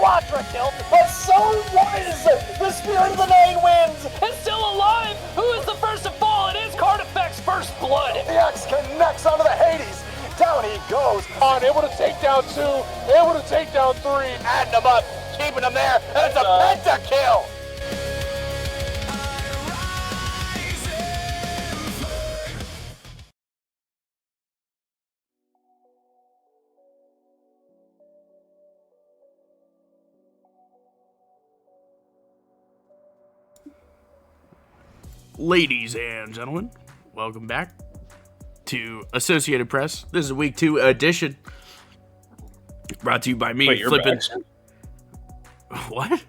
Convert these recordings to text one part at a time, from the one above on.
quadra kill, but so was the Spirit of the Nine Winds. Is still alive. Who is the first to fall? It is Carnifex's first blood. The X connects onto the Hades. Down he goes. On, able to take down 2, able to take down 3. Adding them up, keeping them there, and it's a pentakill. Ladies and gentlemen, welcome back to Associated Press. This is a week 2 edition, brought to you by me, Flippin'. What?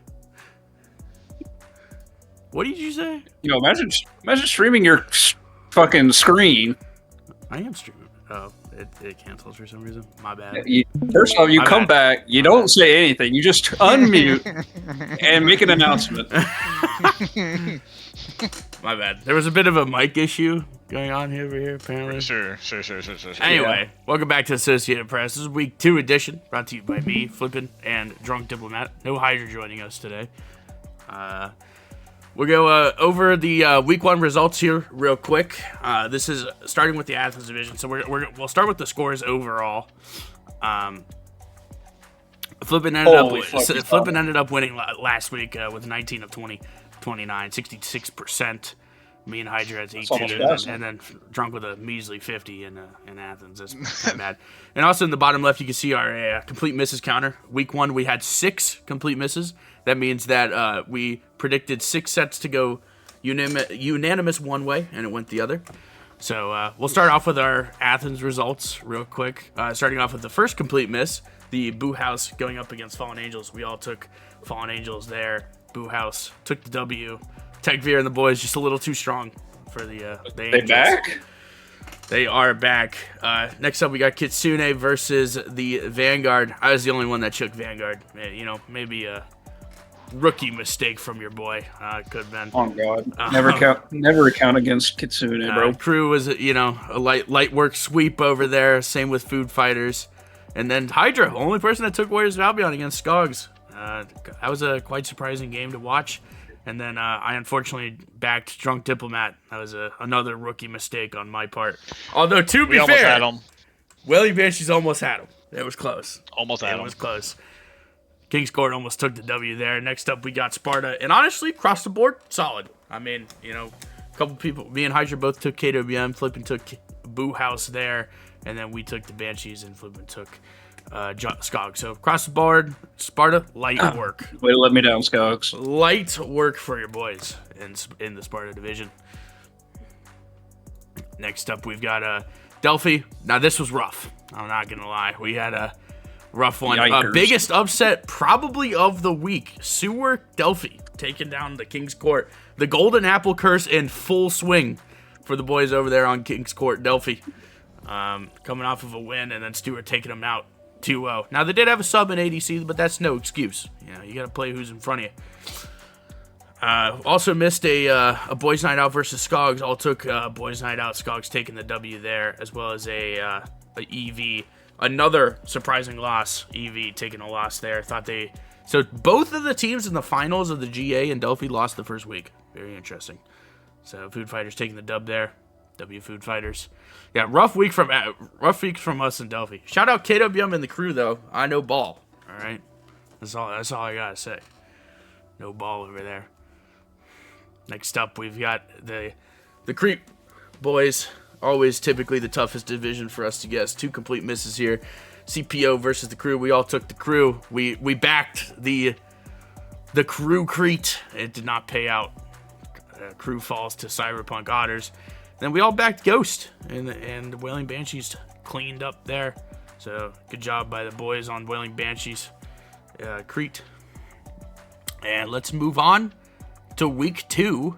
What did you say? Yo, imagine streaming your fucking screen. I am streaming. Oh, it cancels for some reason. My bad. First off, you come back, you don't say anything, you just unmute and make an announcement. My bad. There was a bit of a mic issue going on over here, apparently. Sure. Anyway, welcome back to Associated Press. This is week 2 edition, brought to you by me, Flippin', and Drunk Diplomat. No Hydra joining us today. We'll go over the week 1 results here real quick. This is starting with the Athens division, so we'll start with the scores overall. Flippin' ended up winning last week with 19 of 20. 29, 66%. Me and Hydra has 18, and then Drunk with a measly 50 in Athens. That's not bad. And also in the bottom left, you can see our complete misses counter. Week 1, we had 6 complete misses. That means that we predicted 6 sets to go unanimous one way, and it went the other. So we'll start off with our Athens results real quick. Starting off with the first complete miss, the Boo House going up against Fallen Angels. We all took Fallen Angels there. Boo House took the W. Tech Veer and the boys just a little too strong for the Angels. Back? They are back. Next up, we got Kitsune versus the Vanguard. I was the only one that took Vanguard. Maybe a rookie mistake from your boy. Could have been. Oh God! Never account against Kitsune, bro. Crew was a light work sweep over there. Same with Food Fighters, and then Hydra, only person that took Warriors of Albion against Skogs. That was a quite surprising game to watch. And then I unfortunately backed Drunk Diplomat. That was another rookie mistake on my part. Although, to be fair, almost had him. Willie Banshees almost had him. It was close. Almost had him. It was close. King's Court almost took the W there. Next up, we got Sparta. And honestly, across the board, solid. I mean, a couple people, me and Hydra both took KWM. Flippin' took Boo House there. And then we took the Banshees, and Flippin' took Skog. So across the board, Sparta, light work. Way to let me down, Skogs. Light work for your boys in the Sparta division. Next up, we've got Delphi. Now, this was rough. I'm not going to lie. We had a rough one. Biggest upset probably of the week. Sewer Delphi taking down the King's Court. The Golden Apple Curse in full swing for the boys over there on King's Court Delphi. Coming off of a win, and then Stewart taking them out 2-0. Now, they did have a sub in ADC, but that's no excuse. You got to play who's in front of you. Also missed a Boys Night Out versus Skogs. All took Boys Night Out. Skogs taking the W there, as well as a EV. Another surprising loss. EV taking a loss there. So both of the teams in the finals of the GA and Delphi lost the first week. Very interesting. So Food Fighters taking the dub there. W Food Fighters. Yeah, rough week from us in Delphi. Shout out KWM and the crew though. I know ball. All right, that's all I gotta say. No ball over there. Next up, we've got the Creep boys. Always typically the toughest division for us to guess. 2 complete misses here. CPO versus the crew. We all took the crew. We backed the crew Crete. It did not pay out. Crew falls to Cyberpunk Otters. Then we all backed Ghost, and the Wailing Banshees cleaned up there. So good job by the boys on Wailing Banshees, Crete. And let's move on to week 2.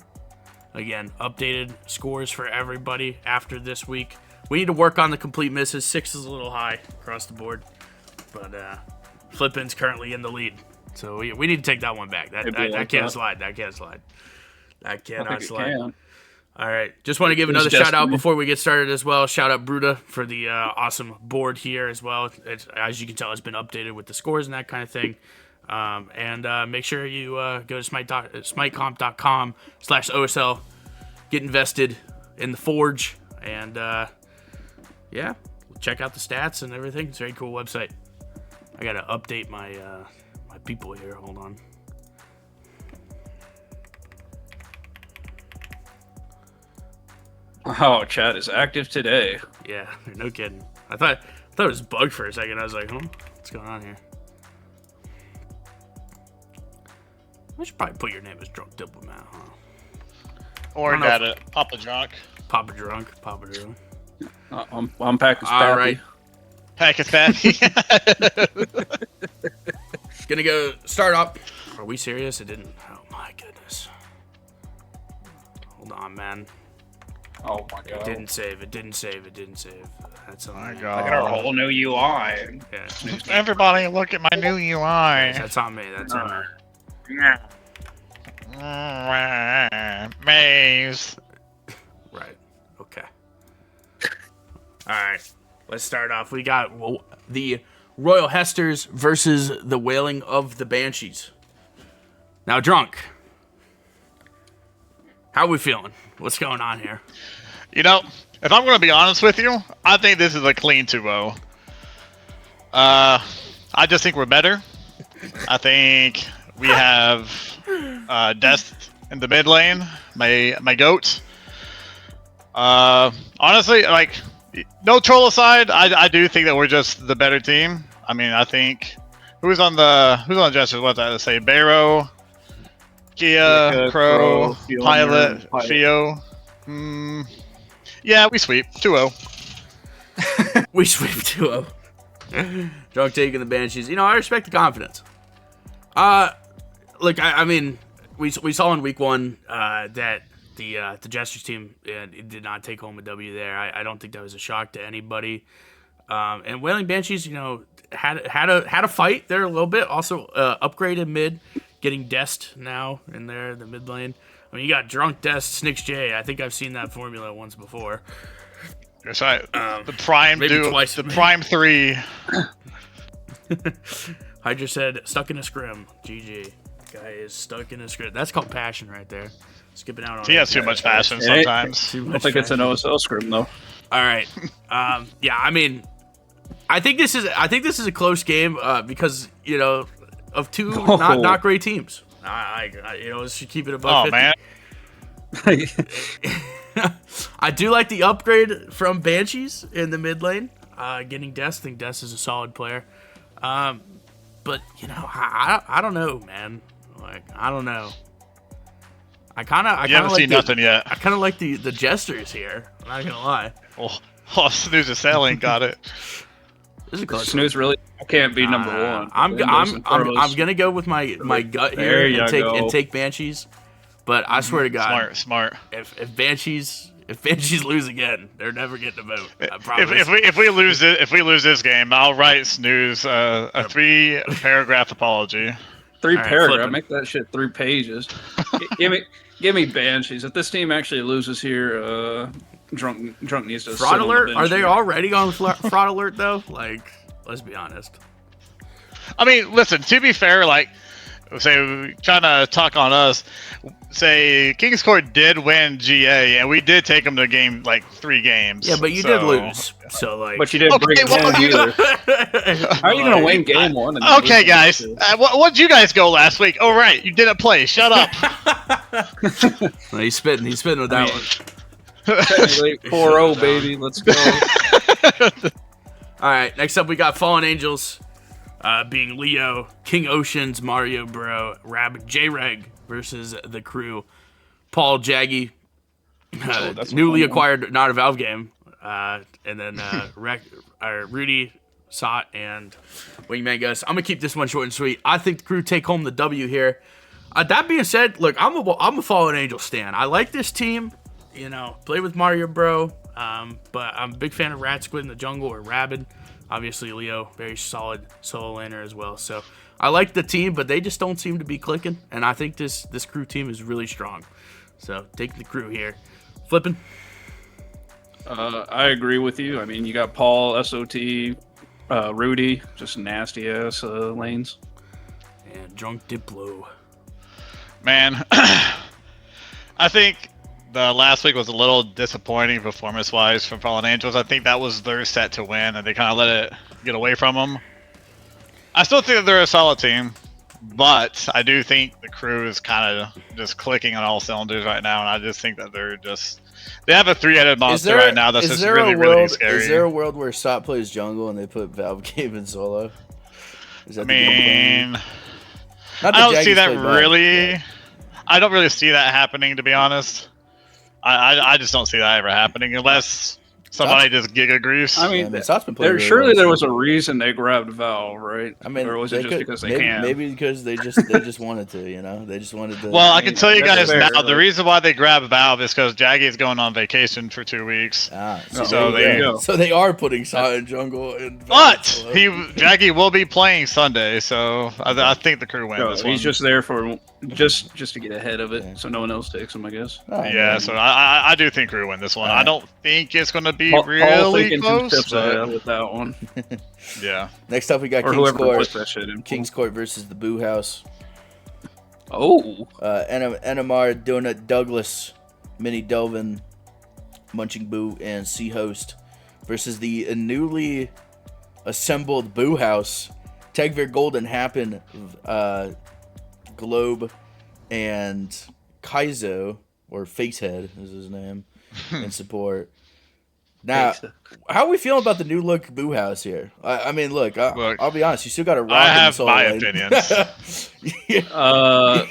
Again, updated scores for everybody after this week. We need to work on the complete misses. 6 is a little high across the board, but Flippin's currently in the lead. So we need to take that one back. That can't slide. That can't slide. That cannot slide. All right. Just want to give another shout out before we get started as well. Shout out Bruda for the awesome board here as well. As you can tell, it's been updated with the scores and that kind of thing. And make sure you go to smitecomp.com/OSL. Get invested in the Forge. And, yeah, check out the stats and everything. It's a very cool website. I got to update my my people here. Hold on. Oh, chat is active today. Yeah, no kidding. I thought it was bugged for a second. I was like, what's going on here? I should probably put your name as Drunk Diplomat, huh? Or got it. Papa Drunk. Papa Drunk. I'm Packers Pappy. All right. Pakistani. Gonna go start up. Are we serious? It didn't. Oh my goodness. Hold on, man. Oh my god. It didn't save. That's on me. God. I got our whole new UI. Yeah, Everybody look at my new UI. that's on me. That's on me. Maze. Right. Okay. All right. Let's start off. We got the Royal Hesters versus the Wailing of the Banshees. Now, Drunk. How are we feeling? What's going on here? You know, if I'm going to be honest with you, I think this is a clean 2-0. I just think we're better. I think we have Death in the mid lane, my goat. Honestly, like, no troll aside, I do think that we're just the better team. I mean, I think who's on the Jesters? What's that to say? Barrow, Kia, Crow, Pilot, Fio. Yeah, we sweep 2-0. We sweep 2-0. Drunk taking the Banshees. You know, I respect the confidence. Look, I mean, we saw in week 1 that the Jesters team did not take home a W there. I don't think that was a shock to anybody. And Wailing Banshees, you know, had a fight there a little bit. Also, upgraded mid, getting Dest now in there, the mid lane. I mean, you got Drunk, Dest, Snicks J. I think I've seen that formula once before. That's right. The Prime maybe twice. The Prime 3. Hydra said, stuck in a scrim. GG. Guy is stuck in a scrim. That's called passion right there. Skipping out on He has too much passion sometimes. I don't think it's an OSL scrim though. All right. Yeah, I mean, I think this is a close game because, you know, of two not great teams. You know, let's keep it above 50. Man. I do like the upgrade from Banshees in the mid lane. Getting Des. I think Des is a solid player. But, you know, I don't know, man. Like, I don't know. I haven't seen nothing yet. I kind of like the Jesters here. I'm not gonna lie. Oh, Snoozism ain't got it. This is a close Snooze really can't be number one. I'm gonna go with my gut here and take Banshees. But I swear to God, smart. If Banshees lose again, they're never getting a vote. I promise. If we lose this game, I'll write Snooze a 3-paragraph apology. 3 paragraph. flipping. Make that shit 3 pages. Give me Banshees. If this team actually loses here, Drunk needs to Fraud sit on the alert? bench Are they here. already on fraud alert though? Like, let's be honest. I mean, listen. To be fair, like, say trying to talk on us. Say King's Court did win GA, and we did take them to game like 3 games. Yeah, but you did lose. So like, But you didn't bring it home either. How are you gonna win game 1? And then Okay, lose guys. game 2? What'd you guys go last week? Oh, right. You didn't play. Shut up. No, he's spitting with that one. Technically 4-0, baby. Let's go. All right, next up we got Fallen Angels, being Leo, King Oceans, Mario Bro, Rabbit, J-Reg versus the crew, Paul Jaggy, newly acquired Not a Valve game, and then Rudy, Sot, and Wingman Gus. I'm gonna keep this one short and sweet. I think the crew take home the W here. That being said, look, I'm a Fallen Angel stan. I like this team. You know, play with Mario Bro, but I'm a big fan of Rat Squid in the jungle or Rabid. Obviously, Leo, very solid solo laner as well. So I like the team, but they just don't seem to be clicking. And I think this crew team is really strong. So taking the crew here. Flipping. I agree with you. I mean, you got Paul, SOT, Rudy, just nasty ass lanes. And Drunk Diplo. Man, I think the last week was a little disappointing performance-wise from Fallen Angels. I think that was their set to win, and they kind of let it get away from them. I still think that they're a solid team, but I do think the crew is kind of just clicking on all cylinders right now, and I just think that they have a three-headed monster right now that's just really, really scary. Is there a world where Sop plays jungle and they put Valve Game in solo? I mean, I don't see that really. I don't really see that happening, to be honest. I just don't see that ever happening unless somebody just giga grease. I mean, surely there was a reason they grabbed Valve, right? I mean, or was it just because they can? Maybe because they just wanted to, you know? They just wanted to. Well, I can tell you guys now, the reason why they grabbed Valve is because Jaggy is going on vacation for 2 weeks. So they are putting Silent Jungle in. But Jaggy will be playing Sunday, so I think the crew wins this one. He's just there for just to get ahead of it, so no one else takes him, I guess. So I do think crew win this one. I don't think it's going to be really close. With that one. Yeah. Next up, we got King's Court versus the Boo House. Oh. NMR, Donut, Douglas, Mini Delvin, Munching Boo, and Sea Host versus the newly assembled Boo House, Tegvir Golden Happen, Globe, and Kaizo, or Facehead is his name, in support. Now, how are we feeling about the new look Boo House here? I mean, look, I'll be honest. You still got to rock. I have my opinions. Yeah.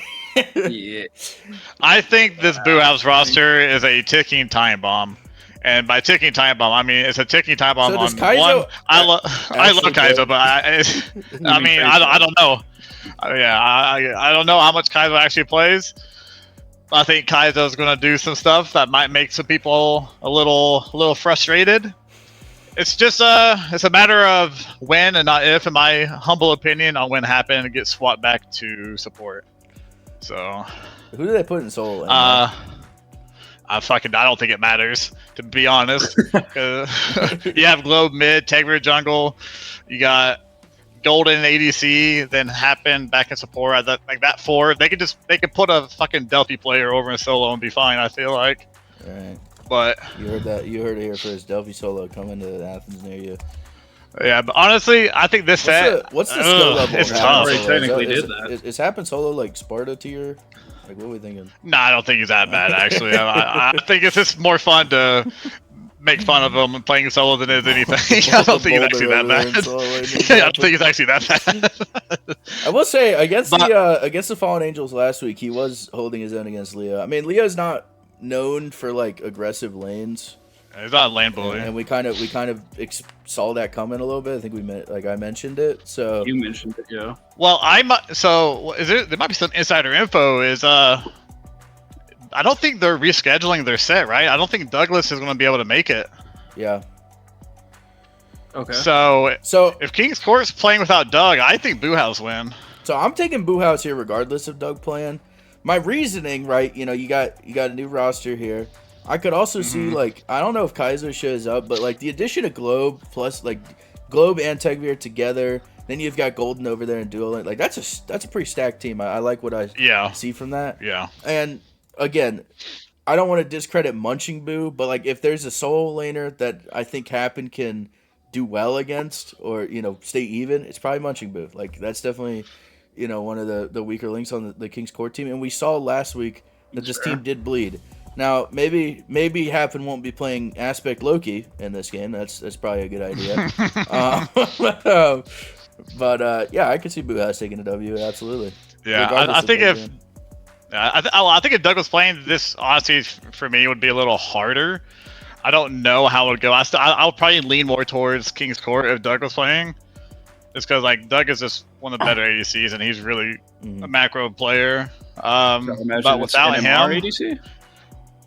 I think this Boo House roster is a ticking time bomb. And by ticking time bomb, I mean it's a ticking time bomb on Kaizo, one. I love Kaizo, but I mean I don't know. I don't know how much Kaizo actually plays. I think Kaizo is going to do some stuff that might make some people a little frustrated. It's just it's a matter of when and not if, in my humble opinion, on when happen and get swapped back to support. So who do they put in solo? I don't think it matters, to be honest. You have Globe mid, Tegvir jungle, you got Golden ADC, then Happen back in support. Like that four, they could put a fucking Delphi player over in solo and be fine, I feel like. Right. But you heard it here first. Delphi solo coming to Athens near you. Yeah, but honestly, I think this what's the skill level? It's tough. They technically did that. Is Happen solo like Sparta tier? Like, what are we thinking? No, I don't think he's that bad, actually. I think it's just more fun to make fun of him and playing solo than it is anything. I don't think he's actually that bad. I don't think he's actually that bad. I will say, against the Fallen Angels last week, he was holding his own against Leo. I mean, Leo's not known for like aggressive lanes. He's not a lane bully, and we kind of saw that coming a little bit. I think I mentioned it. So you mentioned it, yeah. Well, there might be some insider info. I don't think they're rescheduling their set, right? I don't think Douglas is going to be able to make it. Yeah. Okay. So if King's Court's playing without Doug, I think Boo House win. So I'm taking Boo House here regardless of Doug playing. My reasoning, right? You know, you got a new roster here. I could also see, like, I don't know if Kaizo shows up, but like the addition of Globe plus like Globe and Tegvir together, then you've got Golden over there and Duel. Like that's a pretty stacked team. I like what I see from that. Yeah. And again, I don't want to discredit Munching Boo, but like if there's a solo laner that I think Happen can do well against, or stay even, it's probably Munching Boo. Like that's definitely one of the weaker links on the King's Court team, and we saw last week that this team did bleed. Now maybe Happen won't be playing Aspect Loki in this game. That's probably a good idea. But yeah, I could see Boo House taking a W. Absolutely. Yeah, I think if Doug was playing this, honestly, for me, would be a little harder. I don't know how it would go. I'll probably lean more towards King's Court if Doug was playing. Just because like Doug is just one of the better ADCs, and he's really a macro player. But without him, ADC?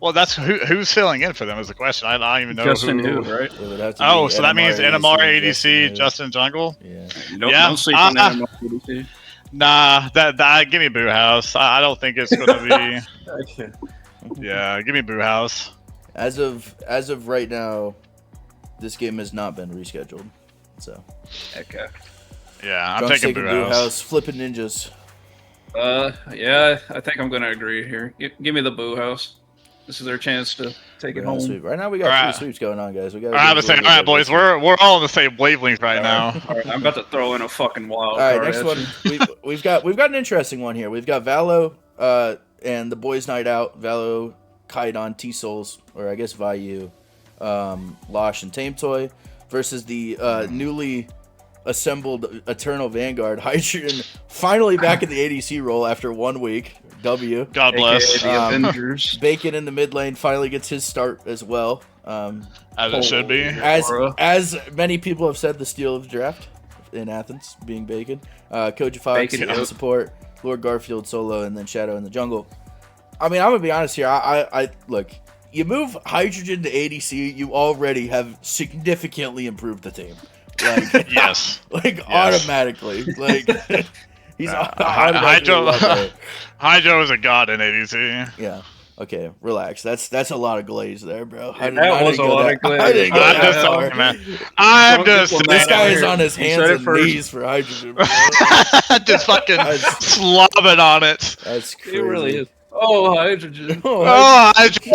Well, that's who's filling in for them is the question. I don't even know Justin who, right? So that means NMR ADC, Justin Jungle. Yeah. Don't sleep on NMR ADC. Nah, that give me Boo House. I don't think it's gonna be. Yeah, give me Boo House. As of right now, this game has not been rescheduled. So. Okay. Yeah, I'm taking Boo House. Flipping ninjas. Yeah, I think I'm gonna agree here. Give me the Boo House. This is their chance to take it We're on the home. sweep. Right now we got All three right. sweeps going on, guys. We got. All right, I'm saying, all right, boys, we're all on the same wavelength right now. All right, I'm about to throw in a fucking wild All right, card. next at one. you. We've got an interesting one here. We've got Valo and the boys' night out. Valo, Kaidon, T Souls, or I guess Vayu, Losh, and Tame Toy versus the newly assembled Eternal Vanguard. Hydrogen finally back in the ADC role after 1 week. W. God bless. AKA the Avengers. Bacon in the mid lane finally gets his start as well. As it should be. As many people have said, the steal of the draft in Athens being Bacon. Koji Fox Bacon, in support, Lord Garfield solo, and then Shadow in the jungle. I mean, I'm gonna be honest here. I look. You move Hydrogen to ADC, you already have significantly improved the team. Like Yes. like automatically. Like he's automatically a lot better. Hydro is a god in ADC. Yeah. Okay, relax. That's a lot of glaze there, bro. That was a lot of glaze. I didn't go I'm that just far. talking, man. I'm just This guy is here. on his You hands said it and first. knees for Hydrogen, bro. just fucking That's- slobbing on it. That's crazy. It really is. Oh, Hydrogen. Oh, Hydro.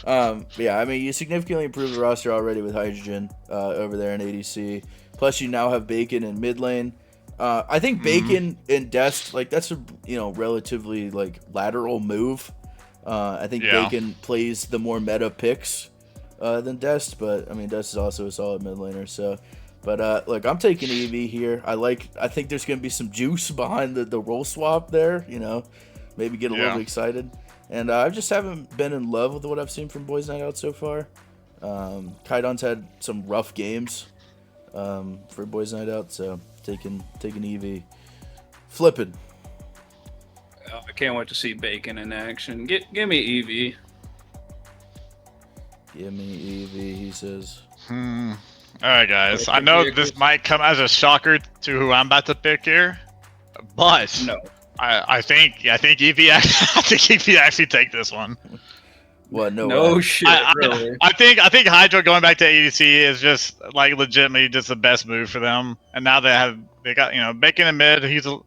Oh. Yeah, I mean, you significantly improved the roster already with Hydrogen over there in ADC. Plus, you now have Bacon in mid lane. I think Bacon in Dest, like that's a relatively like lateral move. I think Bacon plays the more meta picks than Dest, but I mean Dest is also a solid mid laner. So, but look, I'm taking EV here. I think there's gonna be some juice behind the role swap there. Maybe get a little bit excited. And I just haven't been in love with what I've seen from Boys Night Out so far. Kaidon's had some rough games for Boys Night Out, so taking EV. Flipping. I can't wait to see Bacon in action. Give me Eevee. Give me EV, he says. All right, guys. I know this might come as a shocker to who I'm about to pick here, but No. I think Eevee actually take this one. What? No shit, really. I think Hydro going back to ADC is just like legitimately just the best move for them. And now they got Bacon in mid. He's a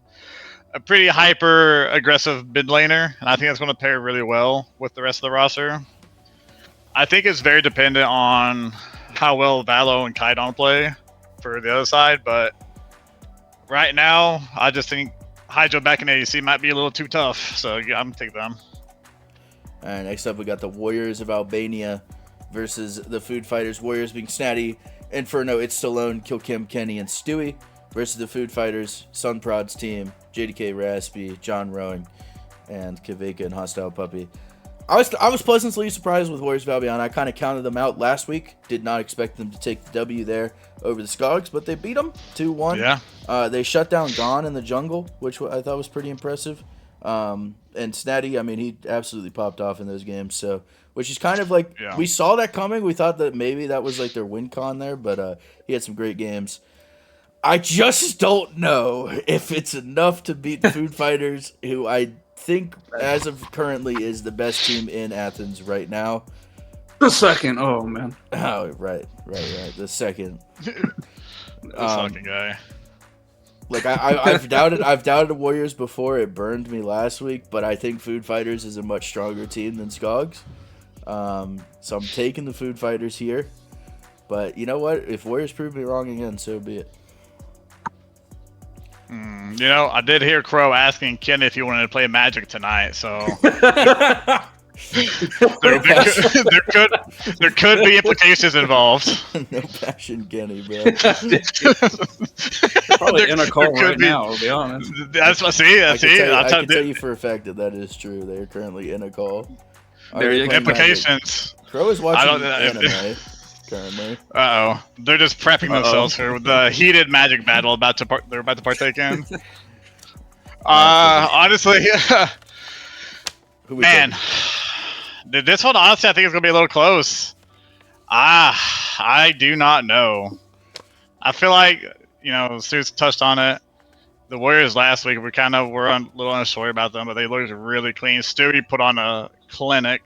pretty hyper aggressive mid laner, and I think that's going to pair really well with the rest of the roster. I think it's very dependent on how well Valo and Kaidon play for the other side, but right now I just think Hydro back in ADC might be a little too tough, so I'm gonna take them. All right, next up we got the Warriors of Albania versus the Food Fighters. Warriors being Snatty, Inferno, It's Stallone, Kill Kim, Kenny, and Stewie versus the Food Fighters, Sunprod's team, JDK, Raspy, John Rowing, and Kaveka and Hostile Puppy. I was pleasantly surprised with Warriors of Albion. I kind of counted them out last week. Did not expect them to take the W there over the Skogs, but they beat them 2-1. Yeah. They shut down Gone in the jungle, which I thought was pretty impressive. And Snatty, I mean, he absolutely popped off in those games. So, which is kind of like we saw that coming. We thought that maybe that was like their win con there, but he had some great games. I just don't know if it's enough to beat Food Fighters, who I think as of currently is the best team in Athens right now. The second. Oh, man. Oh, right. The second. Fucking guy. Like I've doubted the Warriors before. It burned me last week, but I think Food Fighters is a much stronger team than Skogs. So I'm taking the Food Fighters here. But you know what? If Warriors prove me wrong again, so be it. I did hear Crow asking Ken if he wanted to play Magic tonight, so there could be implications involved. No passion, Kenny, bro. Probably in a call right now, to be honest. That's what. I can tell you for a fact that is true. They are currently in a call. There you go. Implications. Crow is watching anime currently. They're just prepping themselves for the heated Magic battle they're about to partake in. Honestly, man, this one honestly I think is gonna be a little close. I do not know. I feel like Suits touched on it. The Warriors last week were a little unsure about them, but they looked really clean. Stewie put on a clinic.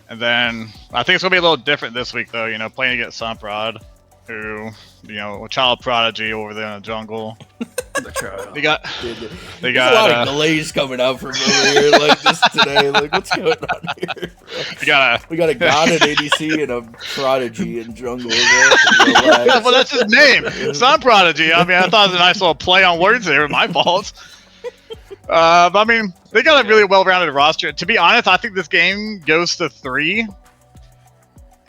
And then I think it's gonna be a little different this week, though. Playing against Sunprod, who, a child prodigy over there in the jungle. The trial. They got There's a lot of glaze coming out from over here like this today. Like, what's going on here? We got a god in ADC and a prodigy in jungle. Well, that's his name. Sun Prodigy. I mean, I thought it was a nice little play on words there. My fault. But I mean, they got a really well-rounded roster. To be honest, I think this game goes to 3.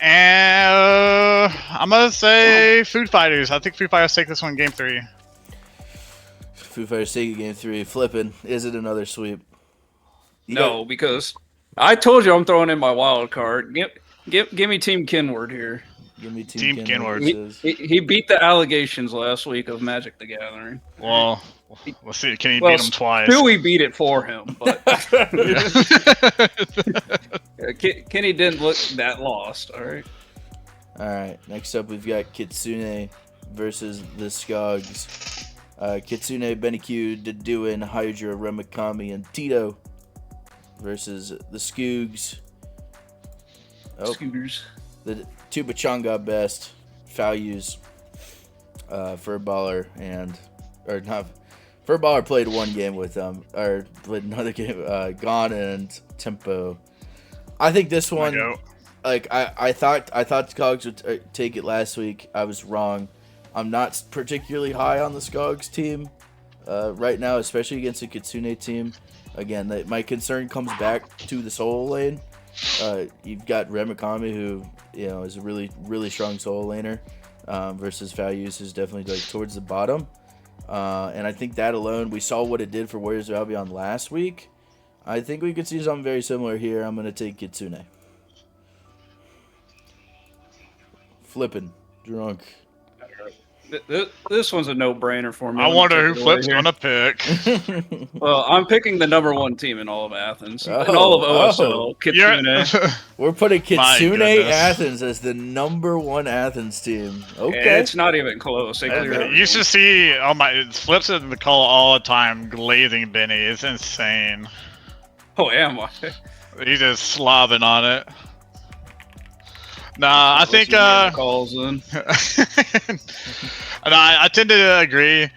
And I'm gonna say Food Fighters. I think Food Fighters take this one game 3. Food Fighters take game 3. Flipping. Is it another sweep? No, because I told you I'm throwing in my wild card. Give me Team Kinward here. Give me Team Kinward. He beat the allegations last week of Magic the Gathering. Well, let's see. Can he beat him twice? Stewie beat it for him, but Kenny didn't look that lost. All right. All right. Next up, we've got Kitsune versus the Skogs. Kitsune, Benikyu, Deduin, Hydra, Remikami, and Tito versus the Skoogs. Scooters. The two Bachanga best, Values, Furballer, Furballer played one game with them, or played another game, Gone and Tempo. I think this one, like I thought Skogs would take it last week. I was wrong. I'm not particularly high on the Skogs team right now, especially against the Kitsune team. Again, my concern comes back to the solo lane. You've got Remikami, who is a really, really strong solo laner, versus Values, who's definitely like towards the bottom. And I think that alone, we saw what it did for Warriors of Albion last week. I think we could see something very similar here. I'm going to take Kitsune. Flippin'. Drunk. This one's a no-brainer for me. I wonder who Flip's gonna pick. Well, I'm picking the #1 team in all of Athens, and all of OSL. Kitsune. We're putting Kitsune Athens as the #1 Athens team. Okay, it's not even close. You should see Flip's in the call all the time, glazing Benny. It's insane. Oh, am I? He's just slobbing on it. Nah, I think calls in. And I tend to agree.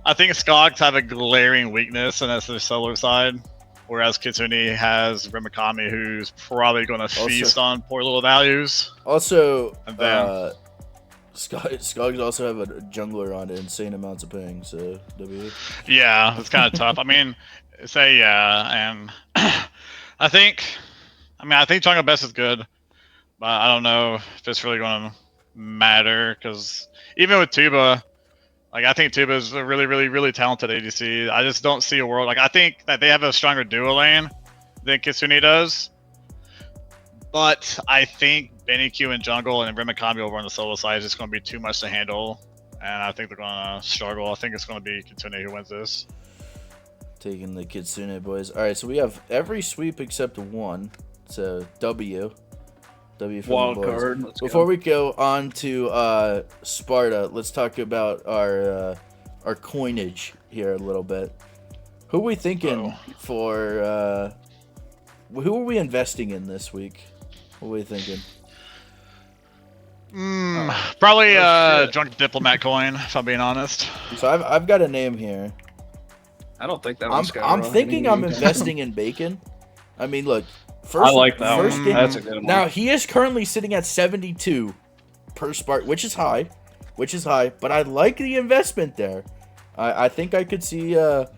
I think Skogs have a glaring weakness, and that's their solo side. Whereas Kitsune has Remikami, who's probably going to feast on poor little Values. Also, Skogs also have a jungler on insane amounts of ping, so W. Yeah, it's kind of tough. I mean, and I think Jungle Best is good. But I don't know if it's really going to matter, because even with Tuba, like, I think Tuba is a really, really, really talented ADC. I just don't see a world. Like, I think that they have a stronger duo lane than Kitsune does. But I think Benikyu in jungle and Remikami over on the solo side is just going to be too much to handle. And I think they're going to struggle. I think it's going to be Kitsune who wins this. Taking the Kitsune boys. All right, so we have every sweep except one. So W for wild the boys. card. Before we go on to Sparta, let's talk about our coinage here a little bit. Who are we thinking for? Who are we investing in this week? What are we thinking? Probably Drunk Diplomat coin, if I'm being honest. So I've got a name here. I don't think that I'm thinking I'm investing in Bacon. I mean, look. I like that one. Game. That's a good one. Now, he is currently sitting at 72 per Spark, which is high. But I like the investment there. I think I could see a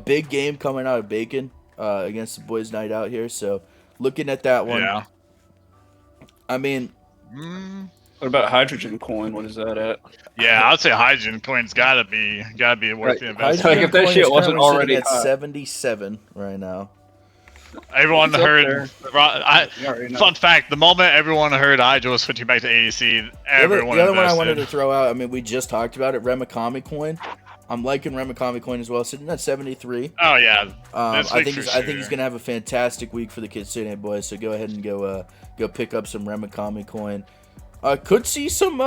big game coming out of Bacon against the boys' night out here. So, looking at that one. Yeah. I mean. What about Hydrogen Coin? What is that at? Yeah, I'd say Hydrogen Coin's gotta be worth the investment. Like if that shit wasn't already at 77 right now. Everyone heard. Fun fact: the moment everyone heard Hydra was switching back to ADC, everyone. The other one I wanted to throw out. I mean, we just talked about it. Remikami coin. I'm liking Remikami coin as well, sitting at 73. Oh yeah. I think he's gonna have a fantastic week for the Kitsune boys. So go ahead and go pick up some Remikami coin. Could see some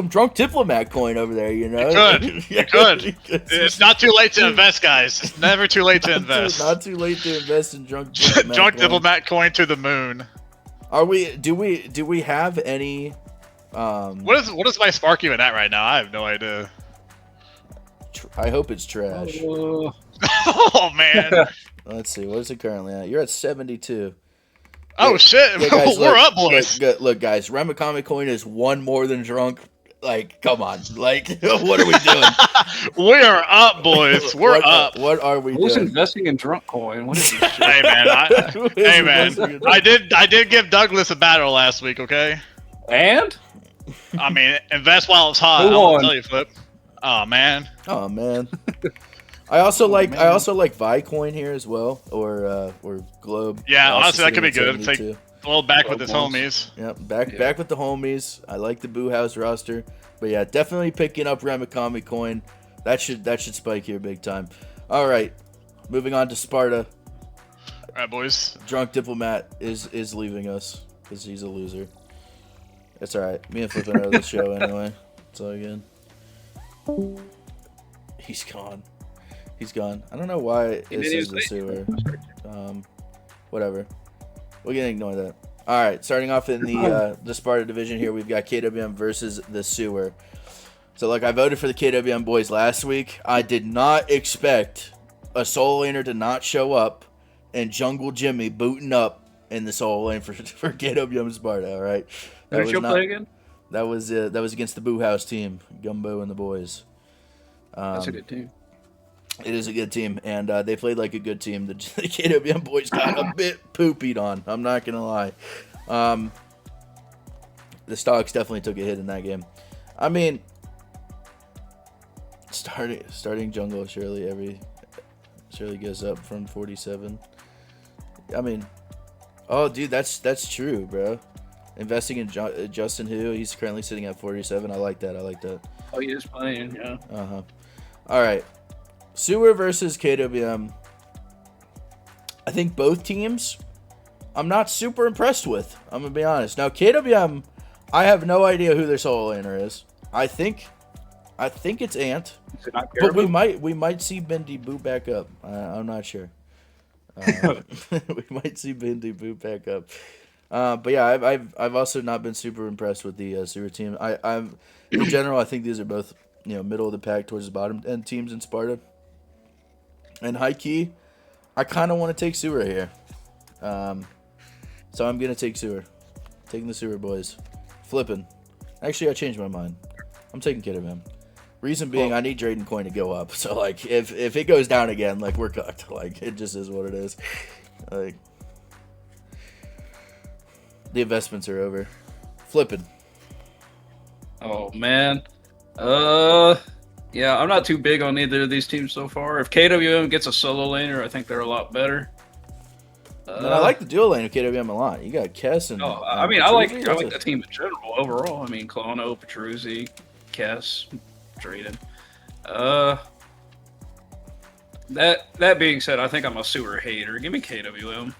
Drunk Diplomat coin over there, you know? You could. It's not too late to invest, guys. It's never too late to invest. Not too late to invest in Drunk Diplomat Drunk Diplomat coin to the moon. Do we have any What is my Spark even at right now? I have no idea. I hope it's trash. Oh man. Let's see. What is it currently at? You're at 72. Oh shit. Yeah, guys, We're up, boys. Look, guys. Ramakami Coin is one more than drunk. Like, come on. Like, what are we doing? We are up, boys. We're up. What are we Who's doing? investing in drunk coin? What is this shit? Hey man, Who is investing in I did give Douglas a battle last week, okay? And? I mean, invest while it's hot. Who I'll won? tell you, Flip. Oh man. Oh man. I also like Vicoin here as well, or Globe. Yeah, Also honestly, that could be sitting at good. Take 72. a little back with his Globe homies. Yep, back with the homies. I like the Boo House roster, but yeah, definitely picking up Ramakami Coin. That should spike here big time. All right, moving on to Sparta. All right, boys. Drunk Diplomat is leaving us because he's a loser. That's all right. Me and Flip are out of the show anyway. It's all good. He's gone. He's gone. I don't know why this is the sewer. Whatever. We can ignore that. All right, starting off in the Sparta division here, we've got KWM versus the sewer. So, like, I voted for the KWM boys last week. I did not expect a solo laner to not show up and Jungle Jimmy booting up in the solo lane for KWM Sparta. All right. Who did you play again? That was against the Boo House team, Gumbo and the boys. That's a good team. It is a good team, and they played like a good team. The KWM boys got a bit poopied on. I'm not gonna lie. The stocks definitely took a hit in that game. I mean, starting jungle surely goes up from 47. I mean, oh dude, that's true, bro. Investing in Justin Hu, he's currently sitting at 47. I like that. Oh, he is playing, yeah. All right. Sewer versus KWM. I think both teams I'm not super impressed with. I'm going to be honest. Now, KWM, I have no idea who their solo laner is. I think it's Ant. Is it not But we Caribou? might see Bendy boot back up. I'm not sure. We might see Bendy boot back up. But yeah, I've also not been super impressed with the Sewer team. I'm in general, I think these are both middle of the pack towards the bottom end teams in Sparta. And high key, I kind of want to take Sewer here. So I'm gonna take Sewer. Taking the Sewer boys. Flipping. Actually, I changed my mind. I'm taking KWM. Reason being, I need Drayden Coin to go up. So like, if it goes down again, like we're cooked. Like it just is what it is. Like the investments are over. Flipping. Oh man. Yeah, I'm not too big on either of these teams so far. If KWM gets a solo laner, I think they're a lot better. I like the dual lane of KWM a lot. You got Kess and. I mean, I like the team in general overall. I mean, Clono, Petruzzi, Kess, Drayden. That being said, I think I'm a Sewer hater. Give me KWM.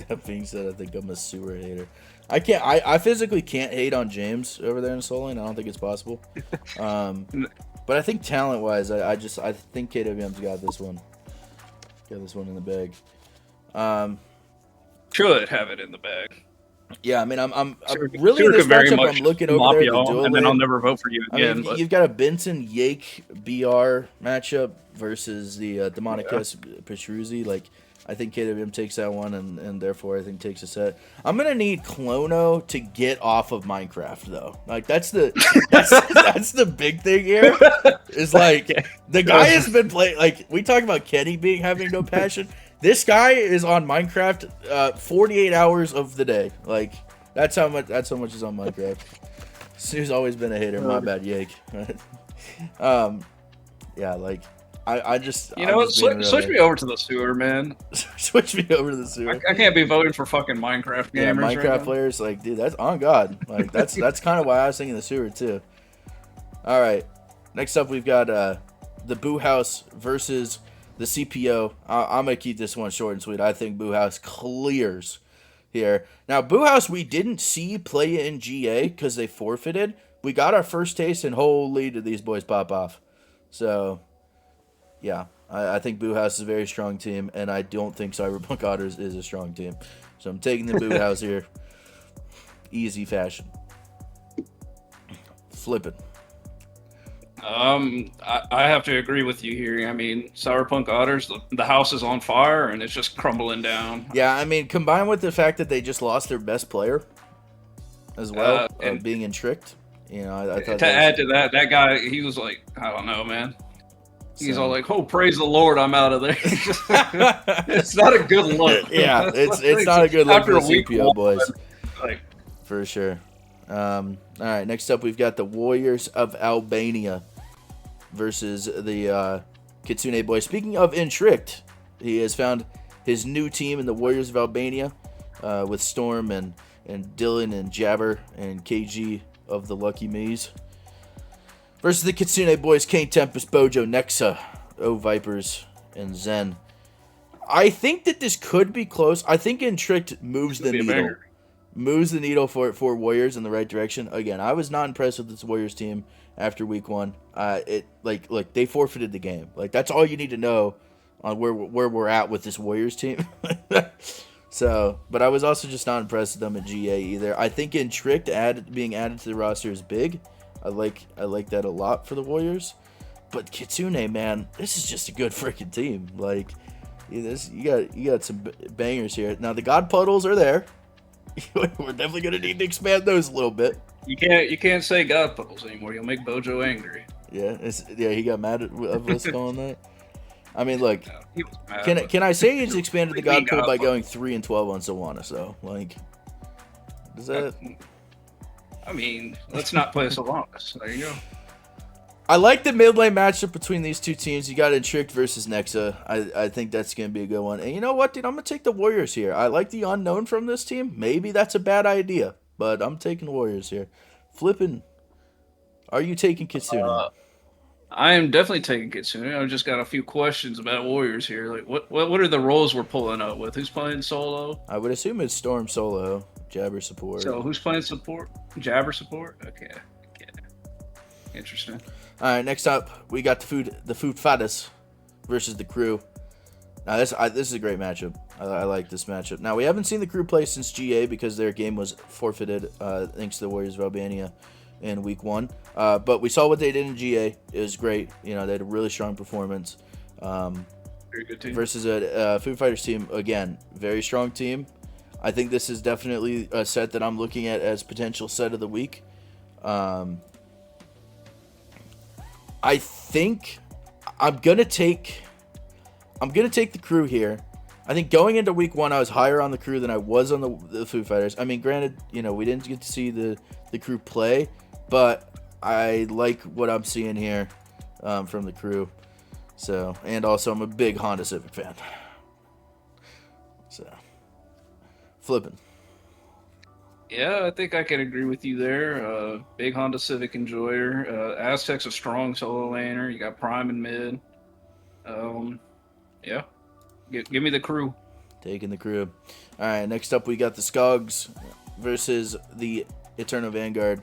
That being said, I think I'm a Sewer hater. I physically can't hate on James over there in solo lane. I don't think it's possible. But I think talent wise, I think KWM's got this one. Got this one in the bag. Should have it in the bag. Yeah, I mean, I'm Sewer really in this could very matchup. much I'm looking over mop there at the y'all, dual and then lane. I'll never vote for you again. I mean, you've got a Benson Yake BR matchup versus the Demonic Kess Petruzzi. Like, I think KWM takes that one, and therefore I think takes a set. I'm gonna need Clono to get off of Minecraft though. Like that's that's the big thing here. Is like the guy has been playing. Like we talk about Kenny having no passion. This guy is on Minecraft 48 hours of the day. Like that's how much he's on Minecraft. He's always been a hater. My bad, Yake. Yeah, like. I just switch me over to the Sewer, man. Switch me over to the Sewer. I can't be voting for fucking Minecraft gamers. Yeah, Minecraft right players, like, dude, that's on God. Like, that's kind of why I was thinking the Sewer too. All right, next up we've got the Boo House versus the CPO. I'm gonna keep this one short and sweet. I think Boo House clears here. Now, Boo House we didn't see play in GA because they forfeited. We got our first taste, and holy did these boys pop off. So. Yeah, I think Boo House is a very strong team, and I don't think Cyberpunk Otters is a strong team. So I'm taking the Boo House here. Easy fashion. Flipping. I have to agree with you here. I mean, Cyberpunk Otters, the house is on fire and it's just crumbling down. Yeah, I mean, combined with the fact that they just lost their best player as well, and being in tricked. You know, I thought to add to that, that guy, he was like, I don't know, man. He's all like, "Oh, praise the Lord, I'm out of there." It's not a good look. Yeah, it's not a good look for the CPO boys, like, for sure. All right, next up we've got the Warriors of Albania versus the Kitsune boys. Speaking of Intricked, he has found his new team in the Warriors of Albania with Storm and Dylan and Jabber and KG of the Lucky Me's. Versus the Kitsune boys, Kane Tempest, Bojo, Nexa, O Vipers, and Zen. I think that this could be close. I think Intricked moves the needle. Moves the needle for Warriors in the right direction. Again, I was not impressed with this Warriors team after week 1. Look, they forfeited the game. Like, that's all you need to know on where we're at with this Warriors team. So, but I was also just not impressed with them at GA either. I think Intricked being added to the roster is big. I like that a lot for the Warriors. But Kitsune, man, this is just a good freaking team. Like, you got some bangers here. Now the God Puddles are there. We're definitely gonna need to expand those a little bit. You can't say God Puddles anymore. You'll make Bojo angry. Yeah, he got mad at us calling that. I mean, look, No, he was mad, can I say he's expanded the God Puddle by Puddle. going 3-12 on Sylvanas though? Like, does that? I mean, let's not play Sylvanas. There you go. I like the mid lane matchup between these two teams. You got Intricked versus Nexa. I think that's going to be a good one. And you know what, dude? I'm going to take the Warriors here. I like the unknown from this team. Maybe that's a bad idea, but I'm taking the Warriors here. Flipping. Are you taking Kitsune? I am definitely taking Kitsune. I've just got a few questions about Warriors here. Like, what are the roles we're pulling up with? Who's playing solo? I would assume it's Storm solo, Jabber support. So who's playing support? Jabber support? Okay. Interesting. All right, next up, we got the food fadas versus the crew. Now this is a great matchup. I like this matchup. Now we haven't seen the crew play since GA because their game was forfeited thanks to the Warriors of Albania in week 1. But we saw what they did in GA. It was great. You know, they had a really strong performance. Very good team. Versus a Foo Fighters team, again, very strong team. I think this is definitely a set that I'm looking at as potential set of the week. I think I'm gonna take the crew here. I think going into week 1, I was higher on the crew than I was on the Foo Fighters. I mean, granted, you know, we didn't get to see the crew play, but I like what I'm seeing here from the crew. So, and also I'm a big Honda Civic fan. So, flipping. Yeah, I think I can agree with you there. Big Honda Civic enjoyer. Aztec's a strong solo laner. You got Prime and mid. Yeah. Give me the crew. Taking the crew. All right, next up we got the Skogs versus the Eternal Vanguard.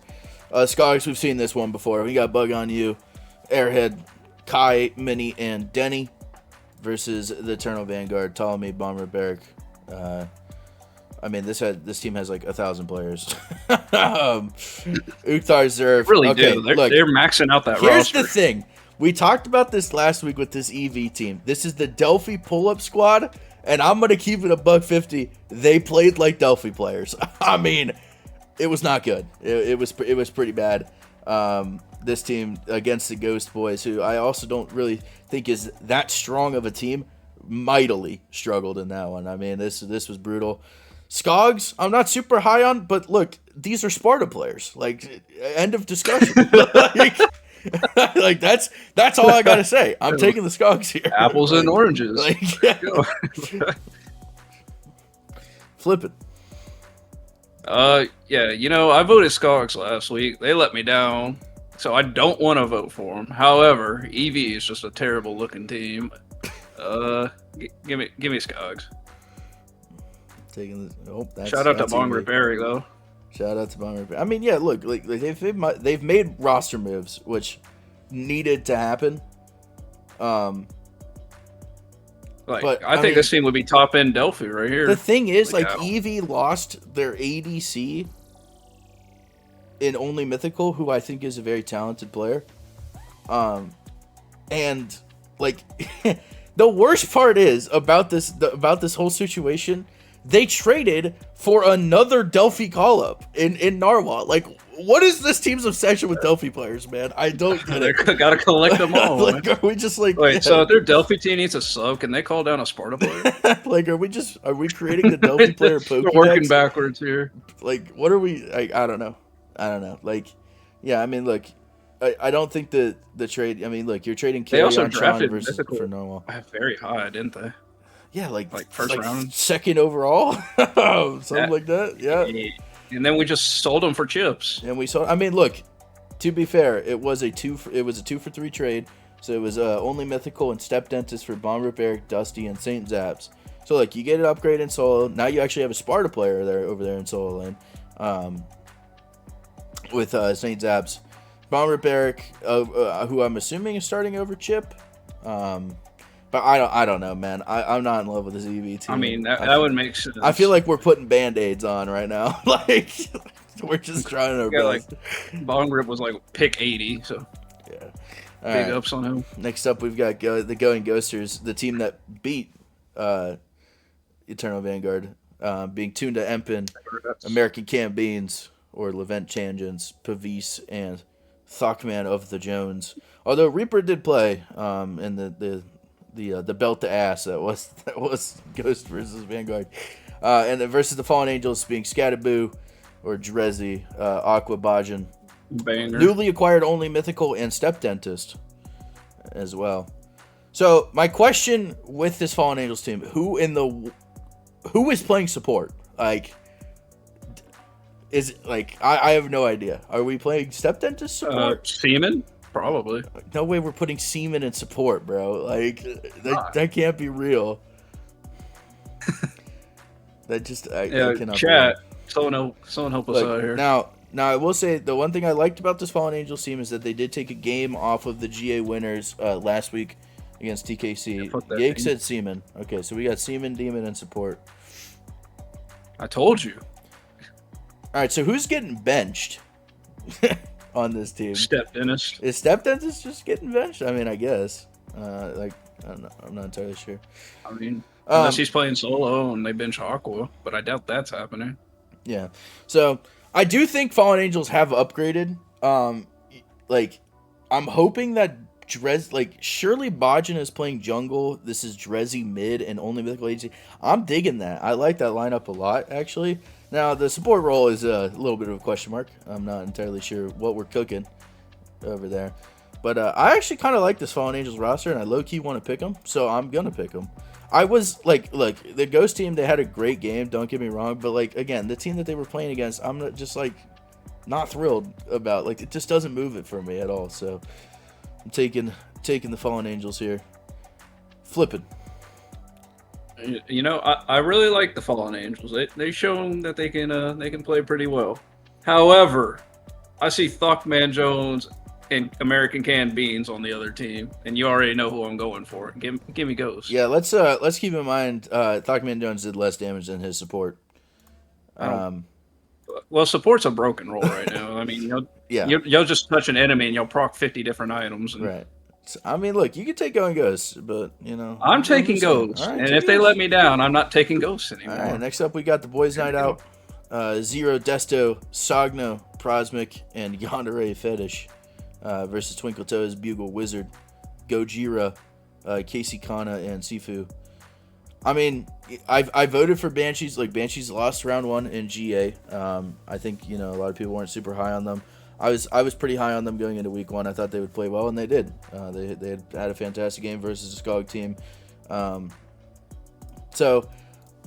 Skogs, we've seen this one before. We got Bug on You, Airhead, Kai, Mini, and Denny versus the Eternal Vanguard, Ptolemy, Bomber, Barrack. I mean, this team has like 1,000 players. Uthar, Zerf. Really okay, do. Look, They're maxing out that here's roster. the thing. We talked about this last week with this EV team. This is the Delphi pull-up squad, and I'm going to keep it $150. They played like Delphi players. I mean, it was not good. It was pretty bad. This team against the Ghost Boys, who I also don't really think is that strong of a team, mightily struggled in that one. I mean, this was brutal. Skogs, I'm not super high on, but look, these are Sparta players. Like, end of discussion. like that's all I gotta say. I'm taking the Skogs here. Apples and oranges. Yeah. Flip it. Yeah, you know, I voted Skogs last week. They let me down, so I don't want to vote for them. However, EV is just a terrible looking team. Give me Skogs. Taking the, Shout out to Bomber Barry though. Shout out to Bomber Barry. I mean, yeah, look, like they've made roster moves which needed to happen. But I I think mean, this team would be top end Delphi right here. The thing is, Like, like, EV lost their ADC in Only Mythical, who I think is a very talented player. And like the worst part is about this whole situation, they traded for another Delphi call up in Narwhal. Like, what is this team's obsession with Delphi players, man? I don't get it. They gotta collect them all. Like, are we just like wait? So if their Delphi team needs a sub, can they call down a Sparta player? like, are we creating the Delphi player Pokédex? We're working backwards here. Like, what are we? I don't know. Like, yeah. I mean, look, I don't think the trade. I mean, look, you're trading They also Carrion drafted Sean versus Mythical for Narwhal. very high, didn't they? Yeah, like first round, second overall, something like that. Yeah. And then we just sold them for chips. And we saw. I mean, look. To be fair, it was a 2 for 3 trade. So it was only Mythical and Step Dentist for Bomb Rip Eric, Dusty, and Saint Zaps. So like you get an upgrade in solo. Now you actually have a Sparta player over there in solo lane. With Saint Zaps, Bomb Rip Eric, who I'm assuming is starting over Chip. But I don't know, man. I'm not in love with this EV team. I mean, that would make sense. I feel like we're putting Band-Aids on right now. Like, we're just trying our best. Like, Bong Rip was like pick 80, so yeah. Big ups on him. Next up, we've got the Going Ghosters, the team that beat Eternal Vanguard, being tuned to Empin, American Cam Beans, or Levent Changens, Pavis, and Thockman of the Jones. Although Reaper did play in the belt to ass that was Ghost versus Vanguard, and versus the Fallen Angels being Scatterboo or Drezzy, Aqua Bajan, Banger. Newly acquired only Mythical and Step Dentist as well. So my question with this Fallen Angels team, who is playing support? Like, is like I have no idea. Are we playing Step Dentist support? Seaman? Probably. No way we're putting Seaman in support, bro. Like, that can't be real. That just, I cannot chat. Someone help us out here. Now, I will say, the one thing I liked about this Fallen Angels team is that they did take a game off of the GA winners last week against TKC. Yake said Seaman. Okay, so we got Seaman, Demon, and support. I told you. All right, so who's getting benched? On this team, Step Dentist. Is Step Dentist just getting benched? I mean, I guess. Like, I don't know. I'm not entirely sure. I mean, unless he's playing solo and they bench Aqua, but I doubt that's happening. Yeah. So I do think Fallen Angels have upgraded. Like, I'm hoping that surely Bajan is playing jungle. This is Drezzy mid and only Mythical agency. I'm digging that. I like that lineup a lot, actually. Now, the support role is a little bit of a question mark. I'm not entirely sure what we're cooking over there. But I actually kind of like this Fallen Angels roster, and I low-key want to pick them, so I'm going to pick them. I was, like, look, the Ghost team, they had a great game, don't get me wrong, but, like, again, the team that they were playing against, I'm not thrilled about. Like, it just doesn't move it for me at all, so I'm taking the Fallen Angels here. Flipping. You know, I really like the Fallen Angels. They shown that they can play pretty well. However, I see Thockman Jones and American Canned Beans on the other team, and you already know who I'm going for. Give me Ghost. Yeah, let's keep in mind Thockman Jones did less damage than his support. Well, support's a broken role right now. I mean, you'll just touch an enemy and you'll proc 50 different items. Right. I mean, look, you can take Going Ghosts, but, you know. I'm taking Ghosts. Right, and if they let me down, I'm not taking Ghosts anymore. All right, next up, we got the Boys Night Out. Zero, Desto, Sogno, Prosmic, and Yandere Fetish versus Twinkle Toes, Bugle Wizard, Gojira, Casey Kana, and Sifu. I mean, I voted for Banshees. Like, Banshees lost round 1 in GA. I think, you know, a lot of people weren't super high on them. I was pretty high on them going into week 1. I thought they would play well, and they did. They had a fantastic game versus the Skog team. So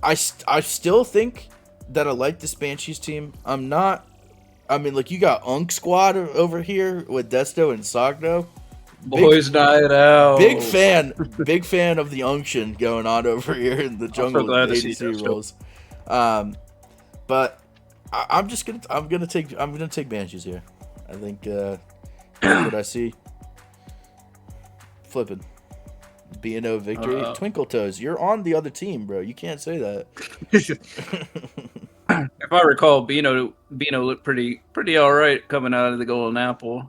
I still think that I like this Banshees team. I mean, like, you got Unk Squad over here with Desto and Sogno. Boys Night Out. Big fan of the unction going on over here in the jungle ADC roles. But I'm gonna take Banshees here. I think that's what I see. Flipping. B&O victory. Twinkle Toes, you're on the other team, bro. You can't say that. If I recall, Bino looked pretty all right coming out of the Golden Apple.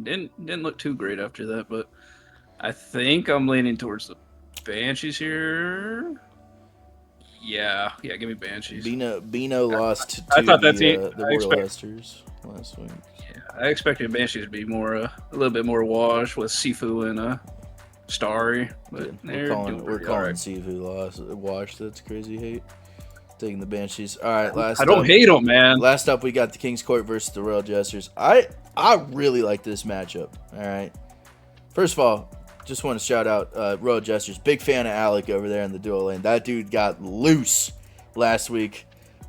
Didn't look too great after that, but I think I'm leaning towards the Banshees here. Yeah, give me Banshees. Bino lost to I thought that the Royalesters last week. Yeah, I expected Banshees to be more a little bit more washed with Sifu and Starry, but we're calling Sifu washed. That's crazy hate. Taking the Banshees. All right, I don't hate them, man. Last up, we got the King's Court versus the Royal Jesters. I really like this matchup. All right. First of all, just want to shout out Royal Jesters. Big fan of Alec over there in the duo lane. That dude got loose last week.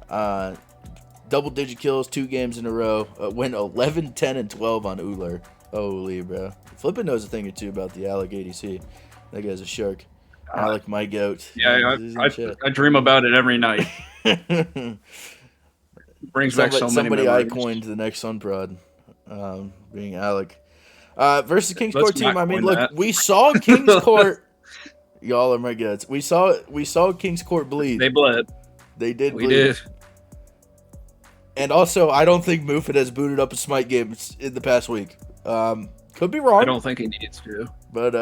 Double-digit kills 2 games in a row. Went 11, 10, and 12 on Uller. Holy, bro. Flippin' knows a thing or two about the Alec ADC. That guy's a shark. Alec, my goat. Yeah, I dream about it every night. Brings back so many somebody memories. I coined the next Sunprod, being Alec. Versus King's Court team. I mean, look, we saw King's Court. Y'all are my goats. We saw King's Court bleed. They bled. They did. We bleed. did. And also, I don't think Mufid has booted up a Smite game in the past week. Could be wrong. I don't think he needs to. But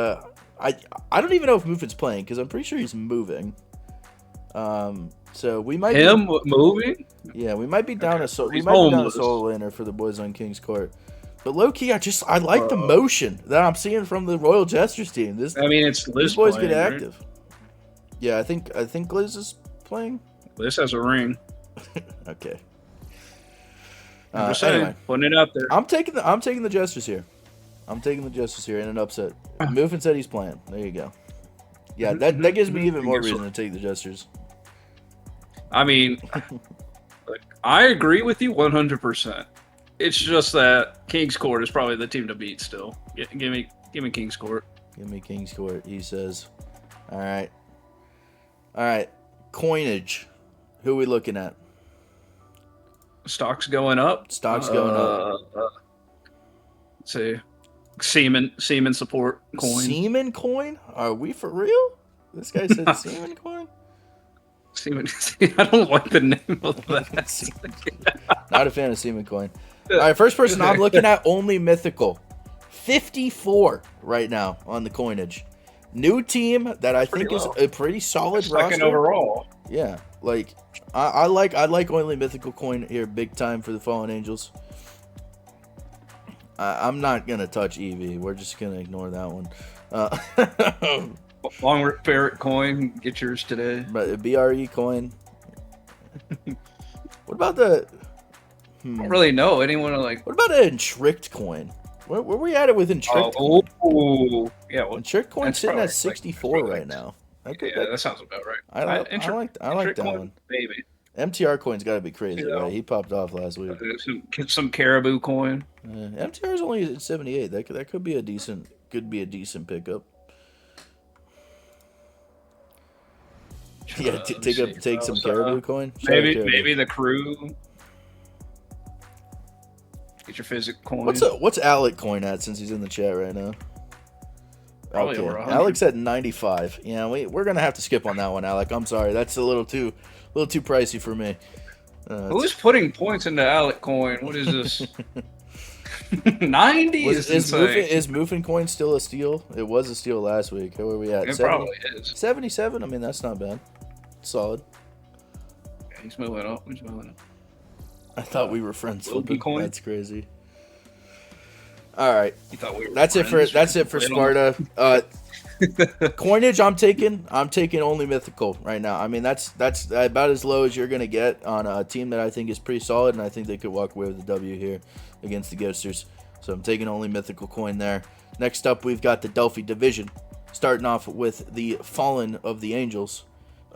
I don't even know if Mufid's playing because I'm pretty sure he's moving. So we might moving. Yeah, we might be down a solo laner for the boys on King's Court. But low key, I like the motion that I'm seeing from the Royal Jesters team. It's Liz. These boys playing, get active. Right? Yeah, I think Liz is playing. Liz has a ring. Okay. I'm just saying, anyway, putting it out there. I'm taking the Jesters here. I'm taking the Jesters here in an upset. Muffin said he's playing. There you go. Yeah, that gives me even more reason to take the Jesters. I mean, I agree with you 100%. It's just that King's Court is probably the team to beat still. Give me King's Court. Give me King's Court, he says. All right. Coinage. Who are we looking at? Stock's going up. Let's see. Seaman support coin. Seaman coin? Are we for real? This guy said Seaman coin? Seaman. I don't like the name of that. Not a fan of Seaman coin. All right, first person I'm looking at, only mythical. 54 right now on the coinage. New team that I think is a pretty solid roster. Second overall. Yeah, like I like only mythical coin here, big time for the Fallen Angels. I'm not gonna touch Eevee. We're just gonna ignore that one. Long Ferret coin, get yours today. But BRE coin. What about the? I don't really know anyone like. What about an Entricked coin? Where we at it with Entricked? Yeah. Well, Entricked coin sitting at 64 right now. That sounds about right. I like that one. Maybe. MTR coin's got to be crazy, right? He popped off last week. Some Caribou coin. MTR is only at 78. That could be a decent pickup. Yeah, take some Caribou coin. Maybe the crew. Get your physic coin. What's Alec coin at since he's in the chat right now? Probably over 100. Alec's at 95. Yeah, we're gonna have to skip on that one, Alec. I'm sorry, that's a little too pricey for me. Who's putting points into Alec coin? What is this? 90 is Muffin coin still a steal? It was a steal last week. How are we at? It probably is. 77. I mean, that's not bad. Solid. Yeah, he's moving up. I thought we were friends. Coin? That's crazy. All right, that's it for Sparta. Coinage, I'm taking only mythical right now. I mean, that's about as low as you're gonna get on a team that I think is pretty solid, and I think they could walk away with a W here against the Ghosters. So I'm taking only mythical coin there. Next up, we've got the Delphi division, starting off with the Fallen of the Angels,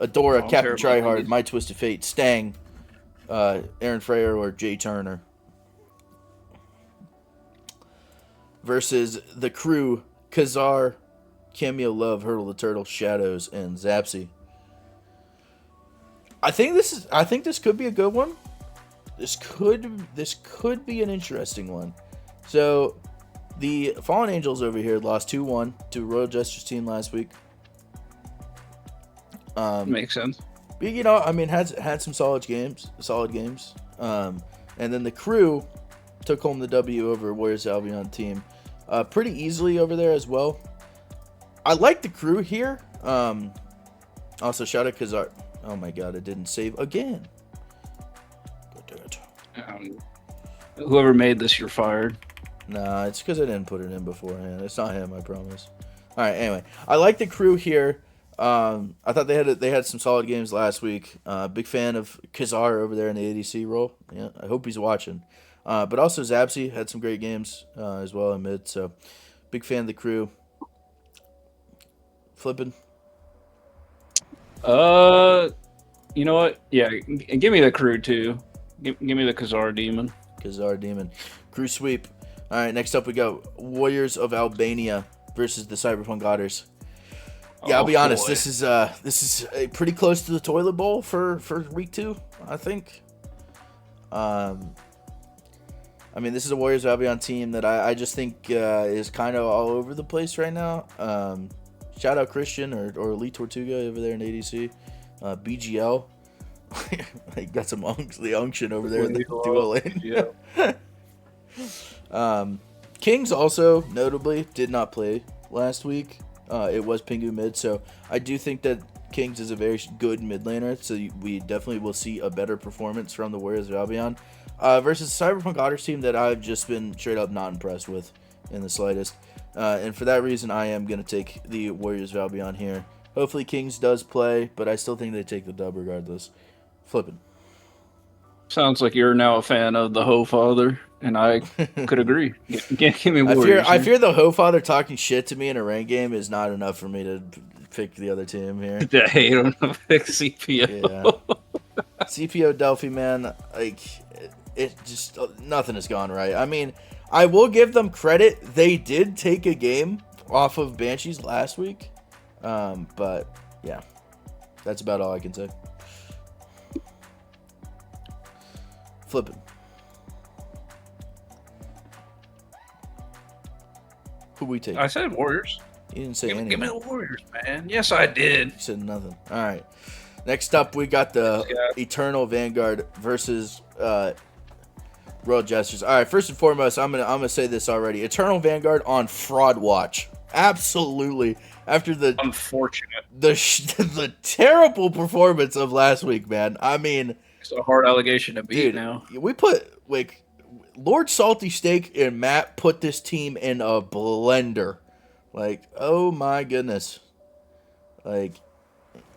Adora, Captain Tryhard, My Twisted Fate, Stang, Aaron Freyer, or Jay Turner. Versus the crew, Kazar, Cameo Love, Hurdle the Turtle, Shadows, and Zapsy. I think this could be a good one. This could be an interesting one. So, the Fallen Angels over here lost 2-1 to Royal Jester's team last week. Makes sense. But, you know, I mean, had some solid games. And then the Crew took home the W over Warriors Albion team pretty easily over there as well. I like the Crew here. Also, shout out Kazar. Oh my god, it didn't save again. Whoever made this, you're fired. Nah, it's because I didn't put it in beforehand. It's not him, I promise. All right, anyway, I like the Crew here. I thought they had some solid games last week. Big fan of Kazar over there in the ADC role. Yeah, I hope he's watching. But also Zabsy had some great games as well in mid. So big fan of the Crew. Flipping. You know what? Yeah, give me the Crew too. Give me the Kazar Demon. Kazar Demon. Crew sweep. All right, next up we got Warriors of Albania versus the Cyberpunk Otters. Yeah, I'll be honest. Boy. This is pretty close to the toilet bowl for week 2, I think. I mean, this is a Warriors of Albion team that I just think is kind of all over the place right now. Shout out Christian or Elite Tortuga over there in ADC. BGL. He got some the unction over there in the duo lane. Yeah. Kings also notably did not play last week. It was Pingu mid, so I do think that Kings is a very good mid laner, so we definitely will see a better performance from the Warriors of Albion versus the Cyberpunk Otters team that I've just been straight up not impressed with in the slightest. And for that reason, I am going to take the Warriors of Albion here. Hopefully Kings does play, but I still think they take the dub regardless. Flipping. Sounds like you're now a fan of the Ho Father, and I could agree. Give me Warriors. I fear the Ho Father talking shit to me in a ranked game is not enough for me to pick the other team here. The hate on the CPO. Yeah. CPO Delphi, man, like it just nothing has gone right. I mean, I will give them credit. They did take a game off of Banshees last week, but yeah, that's about all I can say. Flipping. Who we take? I said Warriors. You didn't say anything. Give me the Warriors, man. Yes, I did. You said nothing. All right. Next up, we got the Eternal Vanguard versus Royal Jesters. All right. First and foremost, I'm gonna say this already. Eternal Vanguard on fraud watch. Absolutely. After the unfortunate, the terrible performance of last week, man. I mean, it's a hard allegation to beat. Dude, now. We put like Lord Salty Steak and Matt put this team in a blender. Like, oh my goodness. Like,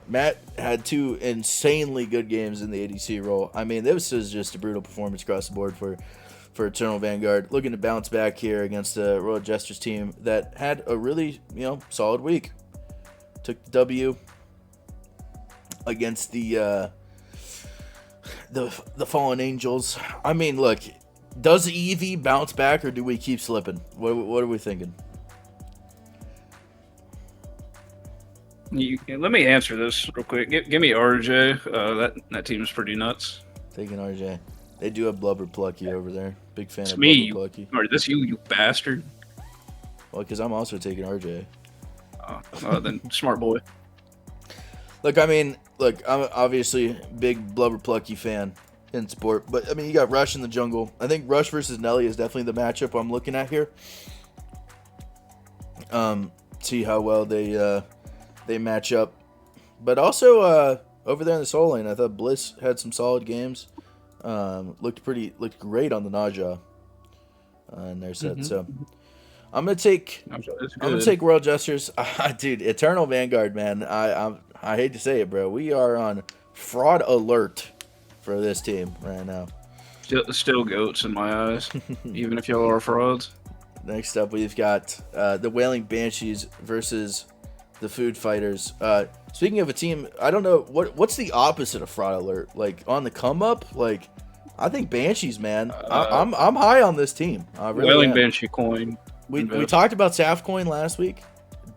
Matt had 2 insanely good games in the ADC role. I mean, this is just a brutal performance across the board for Eternal Vanguard. Looking to bounce back here against the Royal Jesters team that had a really, solid week. Took the W against the Fallen Angels. I mean, look, does Eevee bounce back or do we keep slipping? What are we thinking? Let me answer this real quick. Give me RJ. That team's pretty nuts. Taking RJ. They do have Blubber Plucky over there. Big fan It's of me, Blubber Plucky. Or this you bastard. Well, because I'm also taking RJ. Then smart boy. Look, I'm obviously a big Blubber Plucky fan in sport, but I mean, you got Rush in the jungle. I think Rush versus Nelly is definitely the matchup I'm looking at here. See how well they match up, but also over there in the soul lane, I thought Bliss had some solid games. Looked great on the Naja in their set. Mm-hmm. So I'm gonna take Royal Jesters. Dude, Eternal Vanguard, man. I hate to say it, bro. We are on fraud alert for this team right now. Still goats in my eyes, even if y'all are frauds. Next up, we've got the Wailing Banshees versus the Food Fighters. Speaking of a team, I don't know what's the opposite of fraud alert. Like on the come up, like I think Banshees, man. I'm high on this team. Wailing Banshee coin. We talked about Saf Coin last week.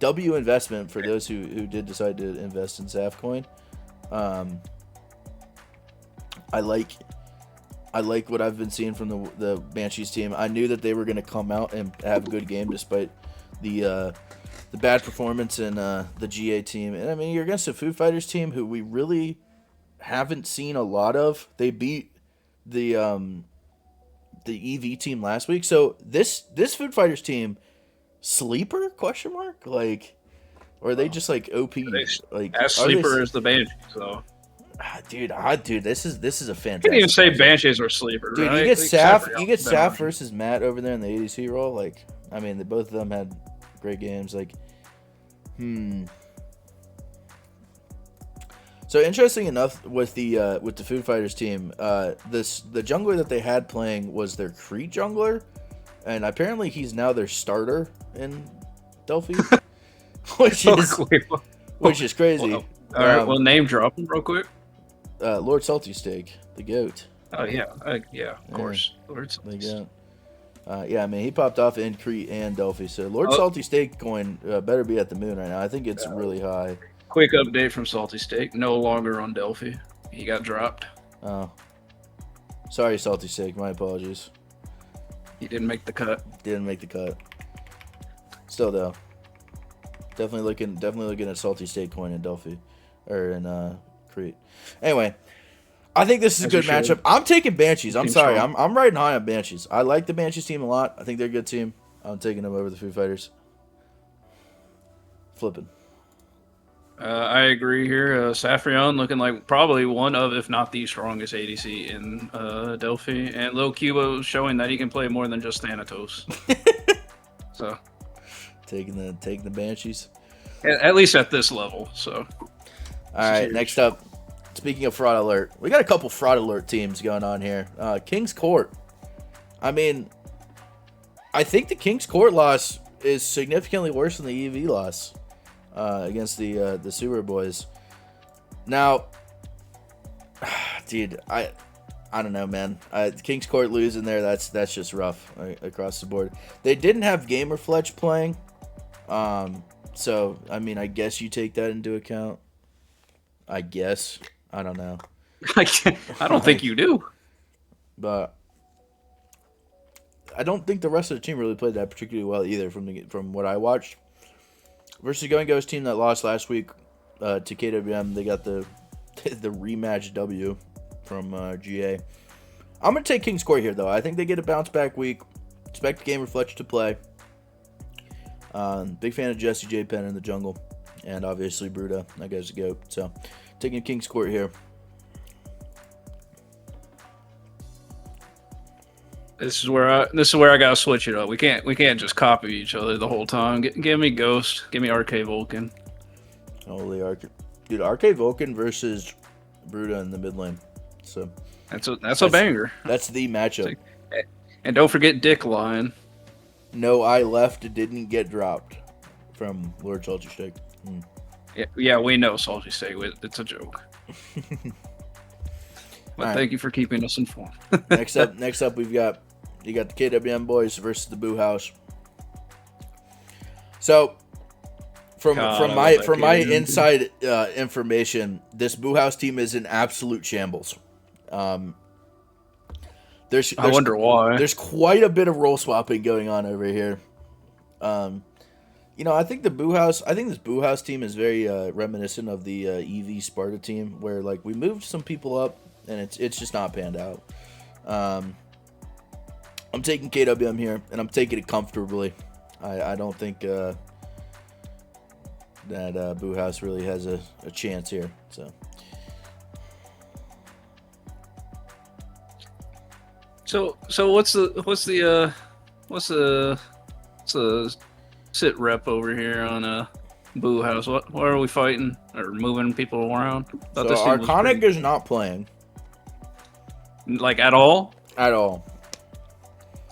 W investment for those who did decide to invest in Saf Coin. I like what I've been seeing from the Banshees team. I knew that they were going to come out and have a good game despite the bad performance in the GA team. And I mean, you're against a Food Fighters team who we really haven't seen a lot of. They beat the EV team last week. So this Food Fighters team, sleeper? Question mark? Like, or are they just like OP? Like as sleeper as the Banshees, so. Dude, this is a fantastic. You can't even say matchup. Banshees are sleeper, Dude, right? you get Saf, Saf versus Matt over there in the ADC role. Like, I mean, both of them had great games. Like, So interesting enough with the Food Fighters team, the jungler that they had playing was their Crete jungler, and apparently he's now their starter in Delphi, which is crazy. All right, well, name drop him real quick. Lord Salty Steak, the goat. Oh yeah, of course. Lord Salty Steak. Yeah, I mean, he popped off in Crete and Delphi, so Lord Salty Steak coin better be at the moon right now. I think it's really high. Quick update from Salty Steak. No longer on Delphi. He got dropped. Oh. Sorry, Salty Steak. My apologies. He didn't make the cut. Didn't make the cut. Still, though. Definitely looking at Salty Steak coin in Delphi. Or in Crete. Anyway. I think this is a good matchup. I'm taking Banshees. I'm sorry. I'm riding high on Banshees. I like the Banshees team a lot. I think they're a good team. I'm taking them over the Food Fighters. Flipping. I agree here. Saffron looking like probably one of, if not the strongest ADC in Delphi. And Lil Cubo showing that he can play more than just Thanatos. So. Taking the Banshees. At least at this level. So. All right, next up. Speaking of fraud alert, we got a couple fraud alert teams going on here. King's Court. I mean, I think the King's Court loss is significantly worse than the EV loss against the Sewer Boys. Now, dude, I don't know, man. King's Court losing there, that's just rough across the board. They didn't have Gamer Fletch playing, so I mean, I guess you take that into account. I guess. I don't know. I don't think you do. But I don't think the rest of the team really played that particularly well either from what I watched. Versus Going Ghost team that lost last week to KWM, they got the rematch W from GA. I'm going to take King's Court here, though. I think they get a bounce back week. Expect Gamer Fletch to play. Big fan of Jesse J. Penn in the jungle. And obviously Bruda. That guy's a goat. So taking King's Court here. This is where I gotta switch it up. We can't just copy each other the whole time. Give me Ghost. Give me RK Vulcan. Holy dude, RK Vulcan versus Bruda in the mid lane. So that's a banger. That's the matchup. And don't forget Dick Lion. No, I left. Didn't get dropped from Lord Salty Steak. Yeah, we know Salty Steak. It's a joke. But thank you for keeping us informed. next up, you got the KWM boys versus the Boo House. So, from my inside information, this Boo House team is in absolute shambles. I wonder why. There's quite a bit of role swapping going on over here. I think this Boo House team is very reminiscent of the EV Sparta team, where like we moved some people up and it's just not panned out. I'm taking KWM here, and I'm taking it comfortably. I don't think that Boo House really has a chance here. So what's the sit rep over here on Boo House? What are we fighting or moving people around? So Arconic is not playing. Like at all? At all.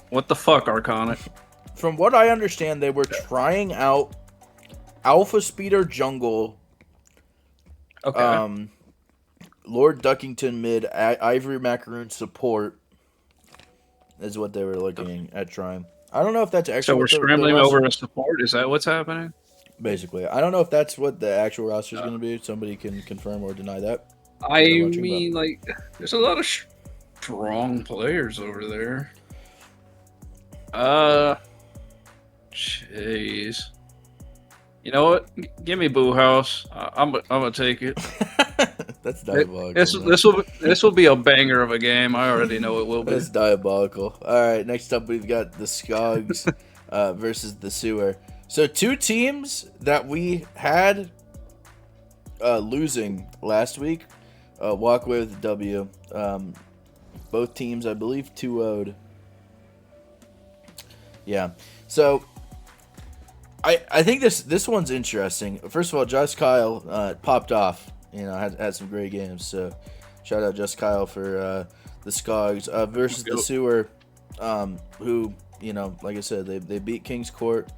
What the fuck, Arconic? From what I understand, they were trying out Alpha Speeder Jungle. Okay. Lord Duckington mid, Ivory Macaroon support is what they were looking at trying. I don't know if that's actually. So we're scrambling over a support. Is that what's happening? Basically, I don't know if that's what the actual roster is going to be. Somebody can confirm or deny that. I mean, like, there's a lot of strong players over there. Jeez. You know what? Give me Boo House. I'm gonna take it. That's diabolical. This will be a banger of a game. I already know it will be. That's diabolical. All right, next up we've got the Skogs versus the Sewer. So two teams that we had losing last week walk away with the W. Both teams, I believe, 2-0'd. Yeah. So I think this one's interesting. First of all, Just Kyle popped off. You know, had some great games. So shout out Just Kyle for the Skogs versus the Sewer, who, you know, like I said, they beat King's Court.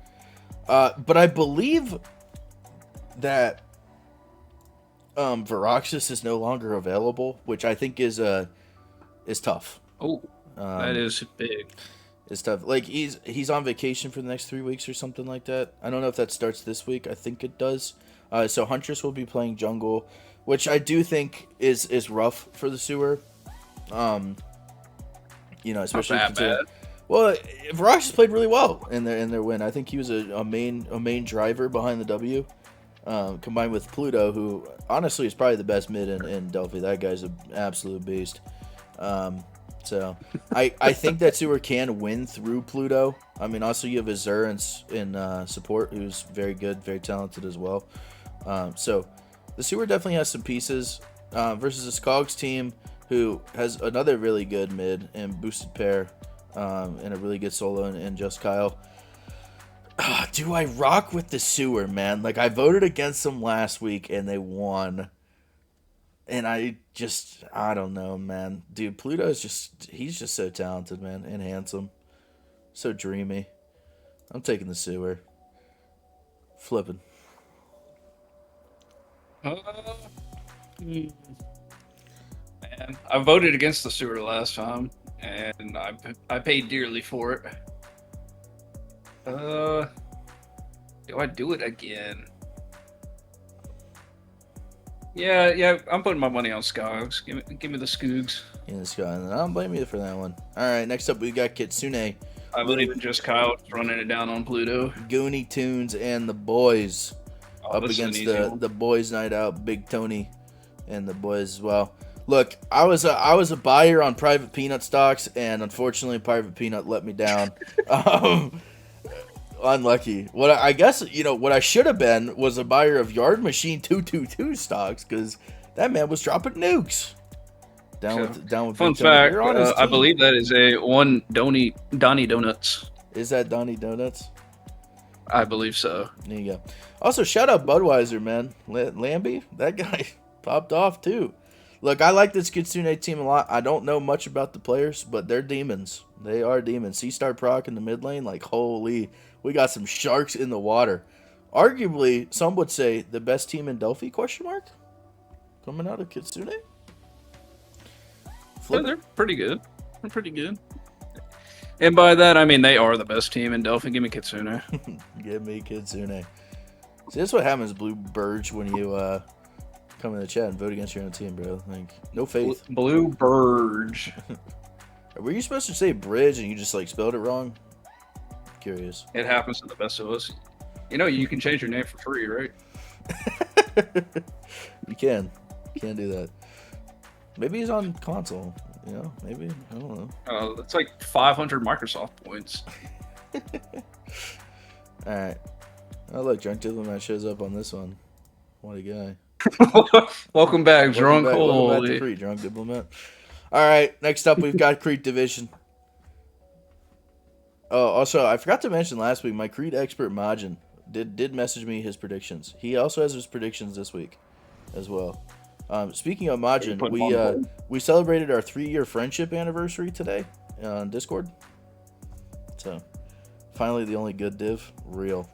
But I believe that Veraxis is no longer available, which I think is tough. Oh, that is big. It's tough. Like he's on vacation for the next 3 weeks or something like that. I don't know if that starts this week. I think it does. So Huntress will be playing jungle, which I do think is rough for the Sewer. You know, especially not that bad. Well, Veraxis played really well in their win. I think he was a main driver behind the W. Combined with Pluto, who honestly is probably the best mid in Delphi. That guy's an absolute beast. So I think that Sewer can win through Pluto. I mean, also you have Azurance in support, who's very good, very talented as well. So the Sewer definitely has some pieces versus a Skogs team who has another really good mid and boosted pair and a really good solo in Just Kyle. Do I rock with the Sewer, man? Like, I voted against them last week and they won. And I don't know, man. Dude, Pluto's he's just so talented, man, and handsome. So dreamy. I'm taking the Sewer. Flipping. Man, I voted against the Sewer last time, and I paid dearly for it. Do I do it again? Yeah, I'm putting my money on Skogs. Give me the Skoogs. In the sky, and I don't blame you for that one. All right, next up we got Kitsune. I believe in Just Kyle running it down on Pluto. Goonie Tunes and the boys up against the boys' night out. Big Tony and the boys as well. Look, I was a buyer on Private Peanut stocks, and unfortunately, Private Peanut let me down. Unlucky. What I should have been was a buyer of Yard Machine 222 stocks, because that man was dropping nukes. Down with fun fact. I believe that is Donnie Donuts. Is that Donnie Donuts? I believe so. There you go. Also, shout out Budweiser, man. Lambie, that guy popped off too. Look, I like this Kitsune team a lot. I don't know much about the players, but they're demons. They are demons. C-Star Proc in the mid lane, like, holy. We got some sharks in the water. Arguably, some would say the best team in Delphi, ? Coming out of Kitsune? Yeah, they're pretty good. They're pretty good. And by that, I mean they are the best team in Delphi. Give me Kitsune. Give me Kitsune. See, that's what happens, Blue Burge, when you come in the chat and vote against your own team, bro. Like, no faith. Blue Burge. Were you supposed to say bridge and you just, like, spelled it wrong? Curious. It happens to the best of us. You know, you can change your name for free, right? You can do that. Maybe he's on console. You know, maybe, I don't know. That's like 500 Microsoft points. All right. Oh, look, Drunk Diplomat shows up on this one. What a guy. Welcome back, Drunk. Welcome back to Crete, Drunk Diplomat. All right, next up we've got Crete Division. Oh, also, I forgot to mention last week, my Crete expert Majin did message me his predictions. He also has his predictions this week as well. Speaking of Majin, we celebrated our 3-year friendship anniversary today on Discord. So, finally the only good div. Real.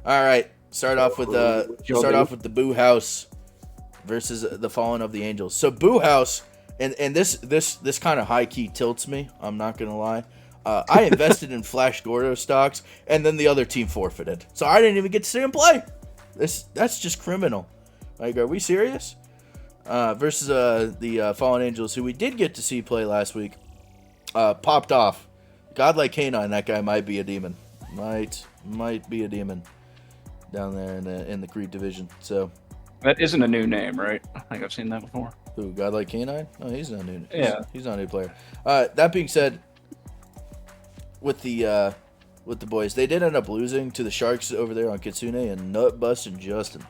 All right, start off with the Boo House versus the Fallen of the Angels. So Boo House, and this kind of high key tilts me. I'm not gonna lie. I invested in Flash Gordo stocks, and then the other team forfeited, so I didn't even get to see him play. That's just criminal. Like, are we serious? Versus the Fallen Angels, who we did get to see play last week, popped off. Godlike Canine, that guy might be a demon. Might be a demon down there in the Crete division. So That isn't a new name, right? I think I've seen that before. Who, Godlike Canine? No, he's not new. Yeah. He's not a new player. That being said, with the boys, they did end up losing to the Sharks over there on Kitsune and Nutbust and Justin.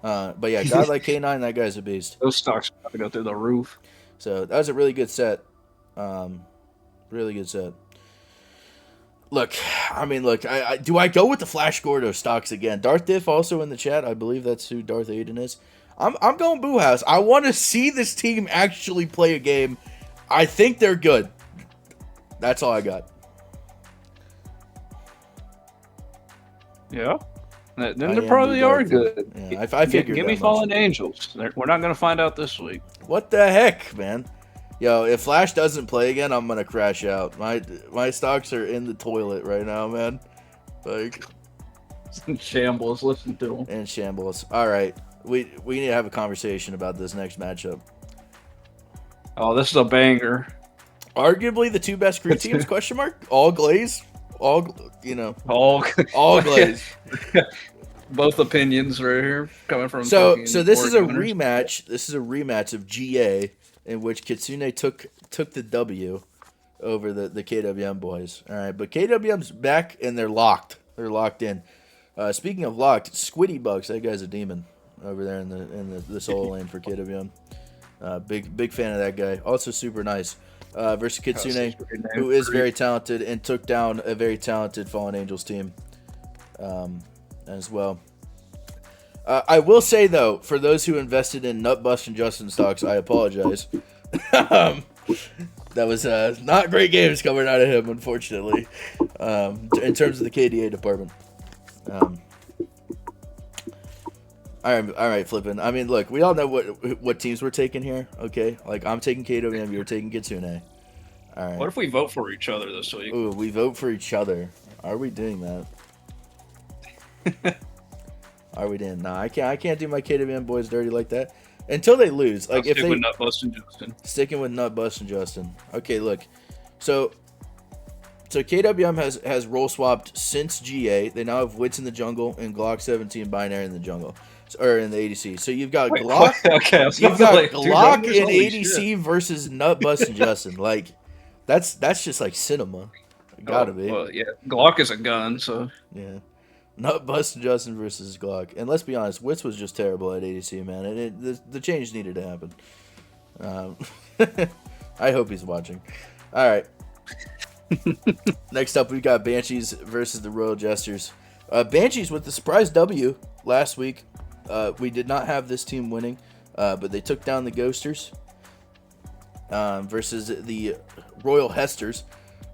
But yeah, Godlike Canine, that guy's a beast. Those stocks are about to go through the roof. So that was a really good set. Really good set. Look, do I go with the Flash Gordo stocks again? Darth Diff also in the chat. I believe that's who Darth Aiden is. I'm going Boo House. I want to see this team actually play a game. I think they're good. That's all I got. Yeah. Then they probably are good. Yeah, I figured. Give me Fallen Angels. We're not going to find out this week. What the heck, man? Yo, if Flash doesn't play again, I'm gonna crash out. My stocks are in the toilet right now, man. Like, in shambles. Listen to them. In shambles. All right, we need to have a conversation about this next matchup. Oh, this is a banger. Arguably the two best Crew teams? Question mark. All Glaze. All Glaze. Both opinions right here coming from. So this is a rematch. This is a rematch of GA. In which Kitsune took the W over the KWM boys. All right, but KWM's back and they're locked. They're locked in. Speaking of locked, Squiddy Bucks, that guy's a demon over there in the solo lane for KWM. Big fan of that guy. Also super nice. Versus Kitsune, who is very talented and took down a very talented Fallen Angels team as well. I will say, though, for those who invested in Nutbust and Justin stocks, I apologize. That was not great games coming out of him, unfortunately, in terms of the KDA department. All right, Flippin'. I mean, look, we all know what teams we're taking here, okay? Like, I'm taking KWM, you're taking Kitsune. All right. What if we vote for each other this week? Ooh, we vote for each other. Are we doing that? Are we doing? Nah, I can't do my KWM boys dirty like that until they lose. Like if they with Nutbust and Justin. Sticking with Nutbust and Justin. Okay, look. So KWM has role swapped since GA. They now have Wits in the jungle and Glock 17 binary in the jungle. Or in the ADC. So you've got Glock. Okay, you've got Glock and ADC versus Nutbust and Justin. Like that's just like cinema. Gotta be. Well, yeah. Glock is a gun, so yeah. Nutbust and Justin versus Glock. And let's be honest, Wits was just terrible at ADC, man. And the change needed to happen. I hope he's watching. All right. Next up, we got Banshees versus the Royal Jesters. Banshees with the surprise W last week. We did not have this team winning, but they took down the Ghosters versus the Royal Hesters,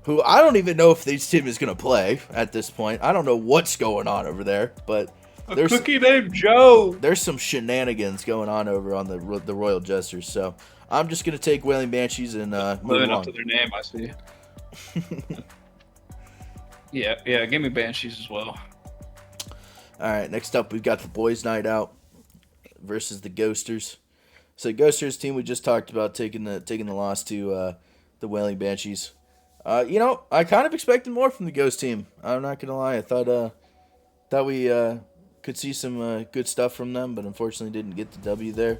who I don't even know if this team is going to play at this point. I don't know what's going on over there, but there's cookie named Joe. There's some shenanigans going on over on the Royal Jesters. So I'm just going to take Wailing Banshees and move living on. up to their name, I see. yeah, give me Banshees as well. All right, next up we've got the Boys Night Out versus the Ghosters. So the Ghosters team we just talked about taking the loss to the Wailing Banshees. I kind of expected more from the Ghost team. I'm not gonna lie. I thought we could see some good stuff from them, but unfortunately didn't get the W there.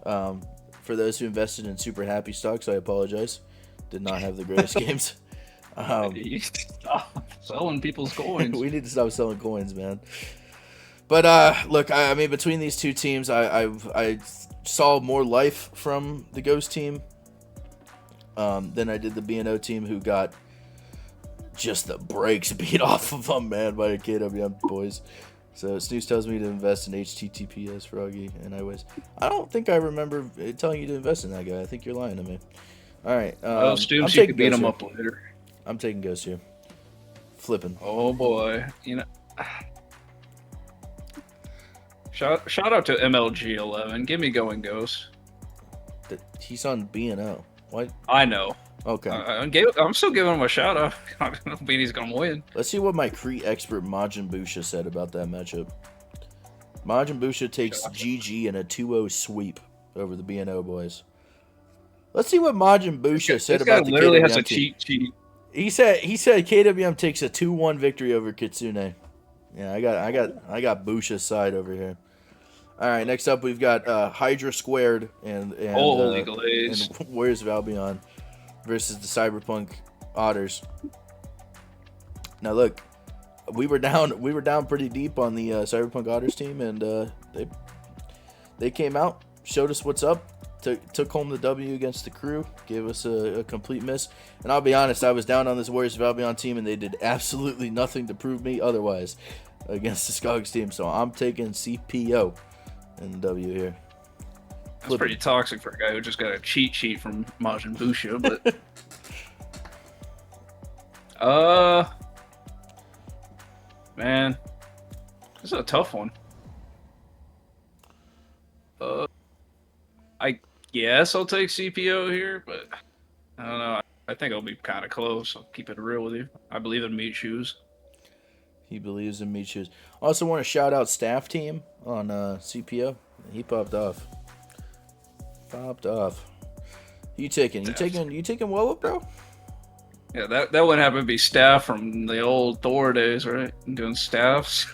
For those who invested in Super Happy stocks, I apologize. Did not have the greatest games. You stop selling people's coins. We need to stop selling coins, man. But look, I mean, between these two teams, I saw more life from the Ghost team than I did the B&O team, who got just the brakes beat off of them, man, by the KWM boys. So Snooze tells me to invest in HTTPS, Froggy, and I don't think I remember telling you to invest in that guy. I think you're lying to me. All right. Students, you can beat them up later. I'm taking Ghost here. Flipping. Oh boy, Shout out to MLG11. Give me Going Ghost. He's on B&O. What? I know. Okay. I'm still giving him a shout out. I don't mean he's gonna win. Let's see what my Cree expert Majin Busha said about that matchup. Majin Busha takes GG in a 2-0 sweep over the B&O boys. Let's see what Majin Busha said about the KWM literally has a team. cheat sheet. He said KWM takes a 2-1 victory over Kitsune. Yeah, I got Busha's side over here. All right, next up we've got Hydra Squared and Holy glaze. and Warriors of Albion versus the Cyberpunk Otters. Now look, we were down pretty deep on the Cyberpunk Otters team, and they came out, showed us what's up, took home the W against the Crew, gave us a complete miss. And I'll be honest, I was down on this Warriors of Albion team, and they did absolutely nothing to prove me otherwise against the Skogs team. So I'm taking CPO and the W here. That's pretty toxic for a guy who just got a cheat sheet from Majin Busha, but man, this is a tough one. I guess I'll take CPO here, but I don't know. I think it'll be kind of close. I'll keep it real with you. I believe in meat shoes. He believes in meat shoes. Also want to shout out staff team on CPO. He popped off. You taking Woa, bro? Yeah, that wouldn't happen to be staff from the old Thor days, right? Doing staffs,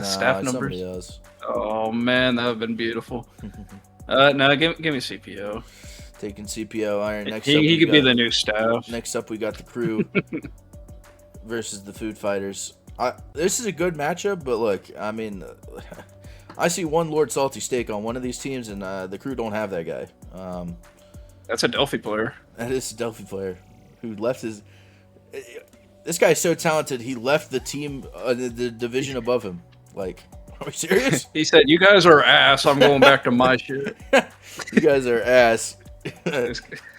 staff numbers. Somebody else. Oh man, that would have been beautiful. No, give me CPO. Taking CPO Iron. Next up, he could be the new staff. Next up, we got the Crew versus the Food Fighters. This is a good matchup, but look, I mean, I see one Lord Salty Steak on one of these teams, and the Crew don't have that guy. That's a Delphi player. That is a Delphi player who left his. This guy's so talented. He left the team, the division above him. Like, are we serious? He said, "You guys are ass. I'm going back to my shit." You guys are ass.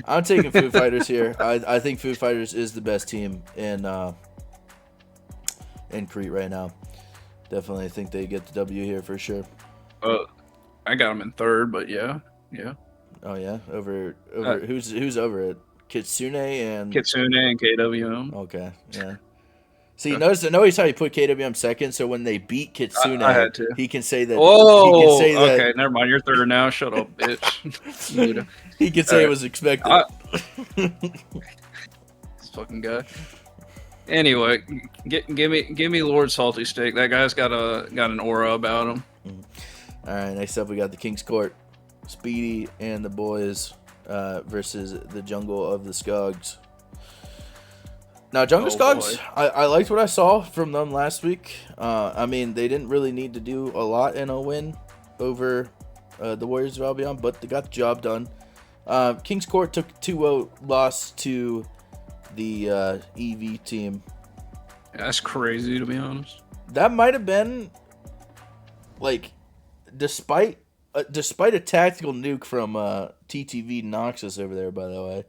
I'm taking Food Fighters here. I think Food Fighters is the best team in Crete right now. Definitely think they get the W here for sure. I got them in third, but yeah. Oh yeah, over who's over it? Kitsune and KWM. Okay, yeah. See, notice how he put KWM second, so when they beat Kitsune, I had to. he can say that. Oh, he can say that, okay, never mind. You're third now. Shut up, bitch. He can say it was expected. This fucking guy. Anyway, give me Lord Salty Steak. That guy's got an aura about him. All right, next up we got the King's Court, Speedy and the boys versus the Jungle of the Skogs. Now, Jungle Skogs, I liked what I saw from them last week. I mean, they didn't really need to do a lot in a win over the Warriors of Albion, but they got the job done. King's Court took a 2-0 loss to the EV team. That's crazy, to be honest. That might have been, like, despite a tactical nuke from TTV Noxus over there, by the way.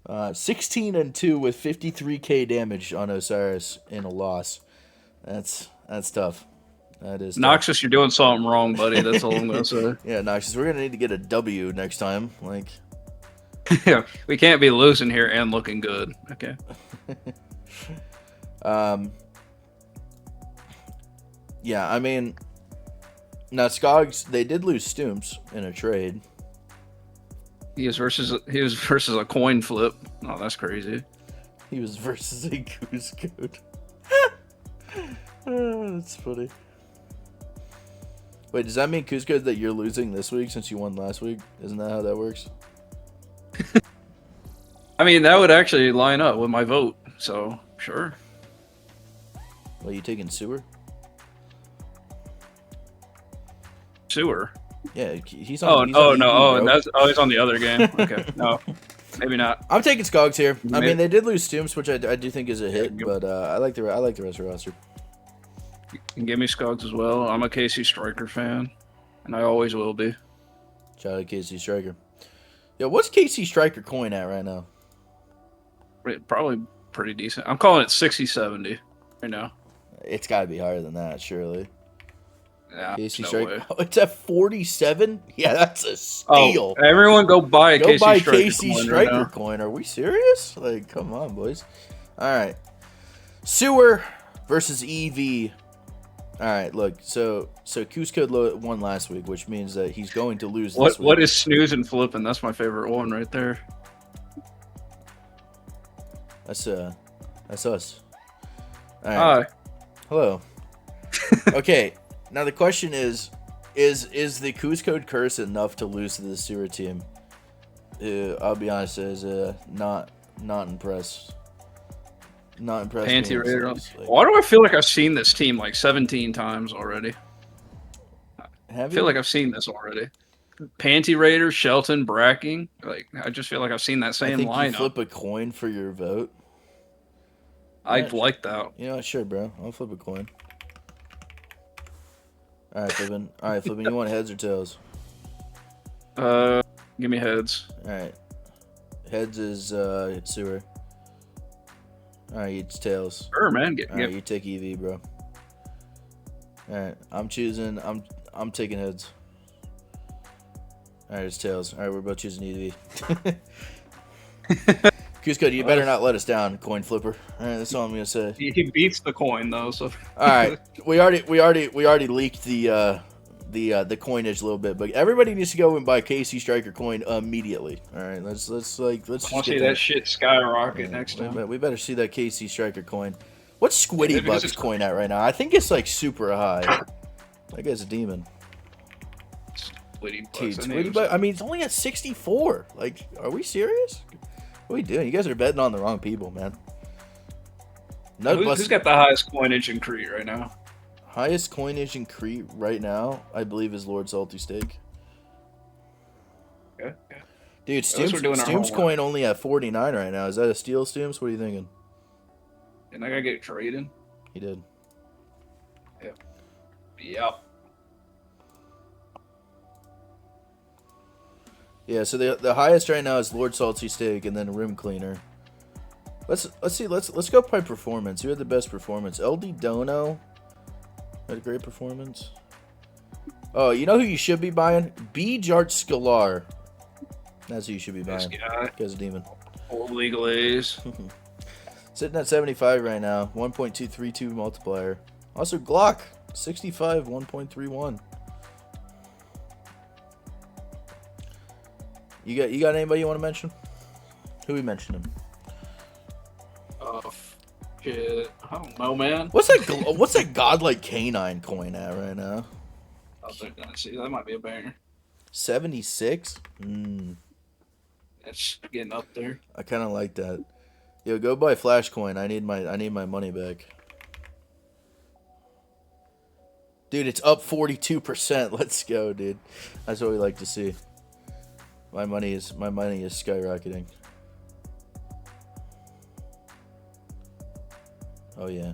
16-2 with 53k damage on Osiris in a loss. That's tough. That is Noxus, tough. you're doing something wrong, buddy. That's all I'm gonna say. Yeah, Noxus, we're gonna need to get a W next time. Like, yeah, we can't be losing here and looking good. Okay. Yeah, I mean, now Skogs, they did lose Stooms in a trade. He was versus a coin flip. Oh, that's crazy. He was versus a goose goat. That's funny. Wait, does that mean Kuzco that you're losing this week since you won last week? Isn't that how that works? I mean, that would actually line up with my vote. So sure. Well, you taking Sewer? Sewer. Yeah, he's on. He's on the other game. Okay, no, maybe not. I'm taking Skogs here. I mean, they did lose Stooms, which I do think is a hit, but I like the rest of the roster. You can give me Skogs as well. I'm a KC Striker fan, and I always will be. Shout out KC Striker. Yo, what's KC Striker coin at right now? Probably pretty decent. I'm calling it 60-70 right now. It's got to be higher than that, surely. Yeah, KC no Striker. way. Oh, it's at 47. Yeah, that's a steal. Oh, everyone, go buy a KC Striker coin. Are we serious? Like, come on, boys. All right, Sewer versus EV. All right, look. So Kuzco won last week, which means that he's going to lose this week. What is snooze and flipping? That's my favorite one right there. That's us. All right. Hi. Hello. Okay. Now the question is Is the Coos Code curse enough to lose to the sewer team? I'll be honest, is not impressed. Not impressed. Panty Raider. Why do I feel like I've seen this team like 17 times already? I feel like I've seen this already. Panty Raider, Shelton, Bracking. Like I just feel like I've seen that same I think lineup. you flip a coin for your vote. I'd like that. You know, sure, bro. I'll flip a coin. All right, Flippin. You want heads or tails? Give me heads. All right. Heads is sewer. All right, it's tails. Sure, man. All right, you take EV, bro. All right, I'm choosing. I'm taking heads. All right, it's tails. All right, we're both choosing EV. Cusco, you better not let us down, coin flipper. All right, that's all I'm gonna say. He beats the coin though, so. All right, we already leaked the coinage a little bit, but everybody needs to go and buy KC Striker coin immediately. All right, let's. I want to see that shit skyrocket next time. We better see that KC Striker coin. What's Squiddy Bucks coin at right now? I think it's like super high. That guy's a demon. Squiddy Bucks. I mean, it's only at 64. Like, are we serious? What are we doing? You guys are betting on the wrong people, man. Who's got the highest coinage in Crete right now? Highest coinage in Crete right now, I believe, is Lord Salty Steak. Okay. Dude, Stoom's coin only at 49 right now. Is that a steal, Stooms? What are you thinking? Didn't I gotta get traded? He did. Yep. Yeah, so the highest right now is Lord Salty Steak and then Room Cleaner. Let's see. Let's go by performance. Who had the best performance? LD Dono had a great performance. Oh, you know who you should be buying? B. Jart Scalar. That's who you should be buying. This guy. Guy's a demon. Old legal A's. Sitting at 75 right now. 1.232 multiplier. Also Glock 65 1.31. You got anybody you want to mention? Who we mentioned him? Oh shit! I don't know, man. What's that godlike canine coin at right now? I was gonna see that might be a banger. 76. That's getting up there. I kind of like that. Yo, go buy Flash coin. I need my money back. Dude, it's up 42%. Let's go, dude. That's what we like to see. My money is skyrocketing. Oh yeah.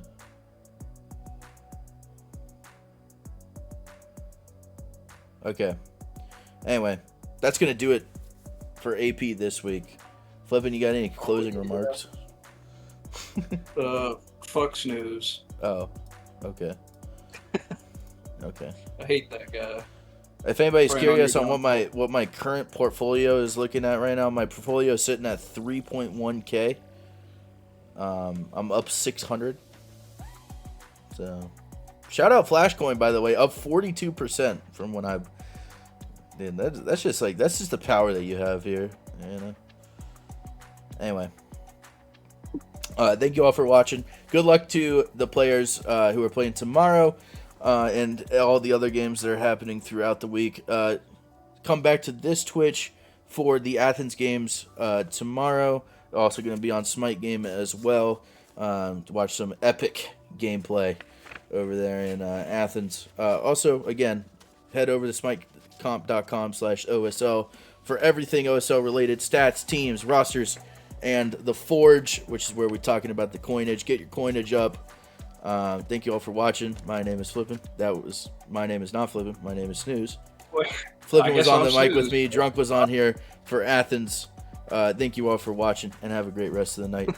Okay. Anyway, that's gonna do it for AP this week. Flippin', you got any closing remarks? Fuck Snooze. Oh, okay. Okay. I hate that guy. If anybody's curious on what my current portfolio is looking at right now, my portfolio is sitting at 3.1K. I'm up 600. So, shout out Flashcoin, by the way, up 42% from when I've. Dude, that's just the power that you have here, you know. Anyway, thank you all for watching. Good luck to the players who are playing tomorrow. And all the other games that are happening throughout the week. Come back to this Twitch for the Athens games tomorrow. Also going to be on Smite Game as well to watch some epic gameplay over there in Athens. Also, again, head over to smitecomp.com/OSL for everything OSL related, stats, teams, rosters, and the Forge, which is where we're talking about the coinage. Get your coinage up. Thank you all for watching. My name is Flippin. My name is not Flippin. My name is Snooze. Flippin was on the mic with me. Drunk was on here for Athens. Thank you all for watching and have a great rest of the night.